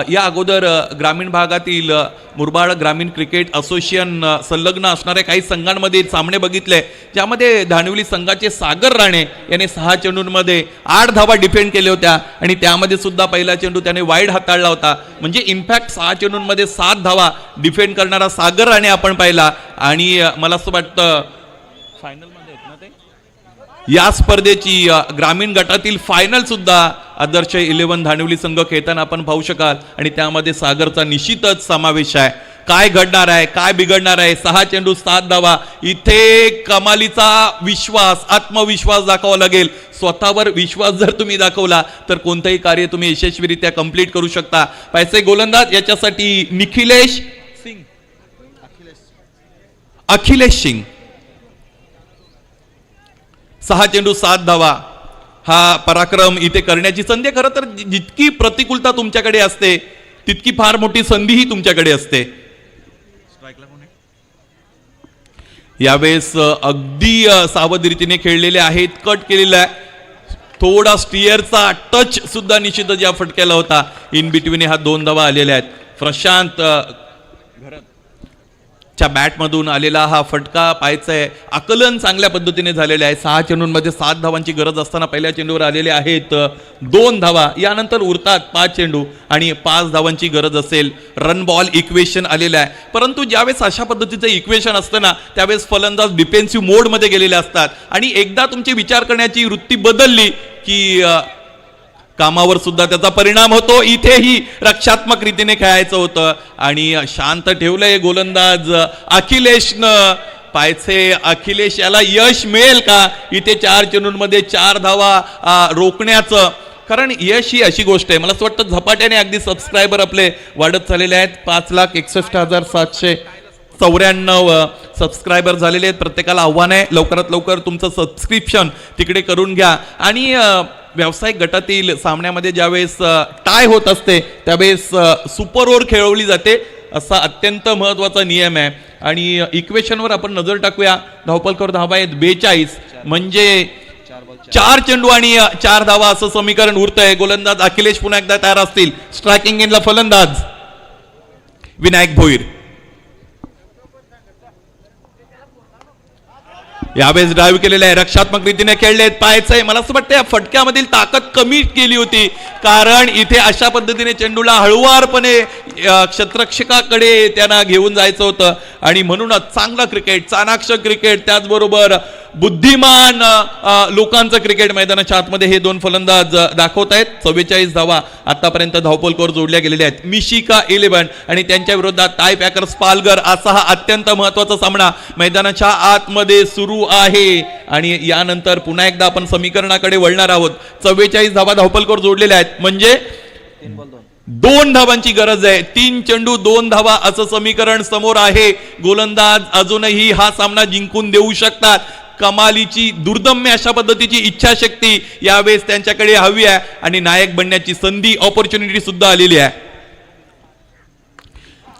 या अगोदर ग्रामीण भागातील मुरबाड ग्रामीण क्रिकेट असोसिएशन संलग्न असणाऱ्या काही संघांमध्ये सामने बघितले, ज्यामध्ये धाणिवली संघाचे सागर राणे याने 6 चेंडूंमध्ये 8 धावा डिफेंड केल्या होत्या आणि त्यामध्ये सुद्धा पहिला चेंडू त्याने वाईड हाताळला होता. म्हणजे इम्पॅक्ट 6 चेंडूंमध्ये 7 धावा डिफेंड करणारा सागर राणे आपण पाहिला. आणि मला असं वाटतं फायनलमध्ये या स्पर्धेची ग्रामीण गटातील फायनल सुद्धा आदर्श 11 धाणिवली संघ खेळताना आपण पाहू शकाल आणि त्यामध्ये सागरचा निश्चितच समावेश आहे. काय घडणार आहे, काय बिघडणार आहे. 6 चेंडू 7 धावा. इथे कमालीचा विश्वास, आत्मविश्वास दाखवावा लागेल. स्वतःवर विश्वास जर तुम्ही दाखवला तर कोणतंही कार्य तुम्ही यशस्वीरित्या कंप्लीट करू शकता. पैसे गोलंदाज याच्यासाठी निखिलेश सिंग, अखिलेश सिंग. 6 चेंडू 7 धावा हा पराक्रम इथे करण्याची संधी. खरं तर जितकी प्रतिकूलता तुमच्याकडे असते तितकी फार मोठी संधीही तुमच्याकडे असते. यावेळेस अगदी सावधरीतीने खेळलेले आहेत, कट केलेला आहे. थोडा स्टिअरचा टच सुद्धा निश्चितच या फटक्याला होता. इन बिटवीन हा 2 धावा आलेल्या आहेत. प्रशांत च्या बॅटमधून आलेला हा फटका पाहायचा आकलन चांगल्या पद्धतीने झालेले आहे. 6 चेंडूंमध्ये 7 धावांची गरज असताना पहिल्या चेंडूवर आलेले आहेत 2 धावा. यानंतर उरतात 5 चेंडू आणि 5 धावांची गरज असेल. रन बॉल इक्वेशन आलेलं आहे, परंतु ज्यावेळेस अशा पद्धतीचं इक्वेशन असतं ना त्यावेळेस फलंदाज डिफेन्सिव्ह मोडमध्ये गेलेले असतात आणि एकदा तुमची विचार करण्याची वृत्ती बदलली की कामावर सुद्धा त्याचा परिणाम होतो. इथेही रक्षात्मक रीतीने खेळायचं होतं आणि शांत ठेवलंय गोलंदाज अखिलेशनं. पाहायचे अखिलेश याला यश मिळेल का इथे 4 चेंडूंमध्ये 4 धावा रोखण्याचं. कारण यश ही अशी गोष्ट आहे, मला असं वाटतं झपाट्याने अगदी सबस्क्रायबर आपले वाढत चाललेले आहेत. 5,61,794 सबस्क्रायबर झालेले आहेत. प्रत्येकाला आव्हान आहे लवकरात लवकर तुमचं सबस्क्रिप्शन तिकडे करून घ्या. आणि व्यावसायिक गटातील सामन्यामध्ये ज्यावेळेस टाय होत असते त्यावेळेस सुपर ओव्हर खेळवली जाते, असा अत्यंत महत्त्वाचा नियम आहे. आणि इक्वेशनवर आपण नजर टाकूया. धावपलकावर धावा आहेत 42, म्हणजे 4 चेंडू आणि 4 धावा असं समीकरण उरतंय. गोलंदाज अखिलेश पुन्हा एकदा तयार असतील. स्ट्रायकिंग एंडला फलंदाज विनायक भोईर. यावेळेस ड्राईव्ह केलेला आहे, रक्षात्मक रीतीने खेळलेत, पाहायचं आहे. मला असं वाटतं या फटक्यामधील ताकद कमी केली होती, कारण इथे अशा पद्धतीने चेंडूला हळुवारपणे क्षेत्ररक्षकाकडे त्यांना घेऊन जायचं होतं आणि म्हणूनच चांगलं क्रिकेट, चाणाक्ष क्रिकेट, त्याचबरोबर बुद्धिमान लोकांचं क्रिकेट मैदानाच्या आतमध्ये हे दोन फलंदाज दाखवत आहेत. 44 धावा आतापर्यंत धावफलकावर जोडल्या गेलेल्या आहेत. मिशिका 11 आणि त्यांच्या विरोधात टाय पॅकर्स पालघर, असा हा अत्यंत महत्वाचा सामना मैदानाच्या आतमध्ये सुरू आहे. आणि यानंतर पुन्हा एकदा आपण समीकरणाकडे वळणार आहोत. 44 धावा धावफलकावर जोडलेल्या आहेत, म्हणजे 2 धावांची गरज आहे. 3 चेंडू 2 धावा असं समीकरण समोर आहे. गोलंदाज अजूनही हा सामना जिंकून देऊ शकतात. कमालीची दुर्दम्य अशा पद्धतीची इच्छाशक्ती यावेळेस त्यांच्याकडे हवी आहे आणि नायक बनण्याची संधी, ऑपॉर्च्युनिटी सुद्धा आलेली आहे.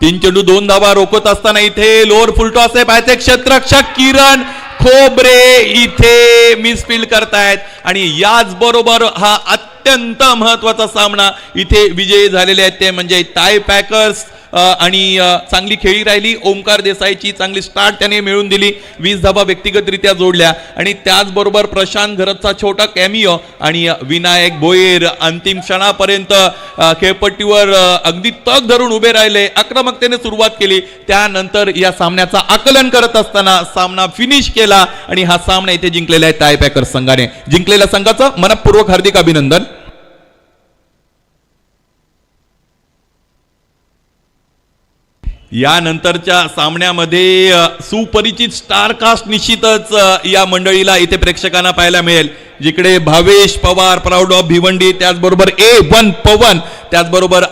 3 चेंडू 2 धावा रोखत असताना इथे लोअर फुलटॉस आहे, पाहायचे क्षेत्ररक्षक किरण खोबरे इथे मिसफील्ड करतायत आणि याच बरोबर हा अत्यंत महत्वाचा सामना इथे विजयी झालेले आहेत, ते म्हणजे टाय पॅकर्स. आणि चांगली खेळी राहिली. ओमकार देसाईची चांगली स्टार्ट त्याने मिळवून दिली, 20 धावा व्यक्तिगतरित्या जोडल्या आणि त्याचबरोबर प्रशांत घरतचा छोटा कॅमिओ आणि विनायक भोयर अंतिम क्षणापर्यंत खेळपट्टीवर अगदी तग धरून उभे राहिले, आक्रमकतेने सुरुवात केली. त्यानंतर या सामन्याचा आकलन करत असताना सामना फिनिश केला आणि हा सामना इथे जिंकलेला आहे टाय पॅकर्स संघाने. जिंकलेल्या संघाचं मनपूर्वक हार्दिक अभिनंदन. यानंतरच्या सामन्यामध्ये सुपरिचित स्टार कास्ट निश्चितच या मंडळीला इथे प्रेक्षकांना पाहायला मिळेल, जिकडे भावेश पवार प्राऊड ऑफ भिवंडी, त्याचबरोबर A1 पवन, त्याचबरोबर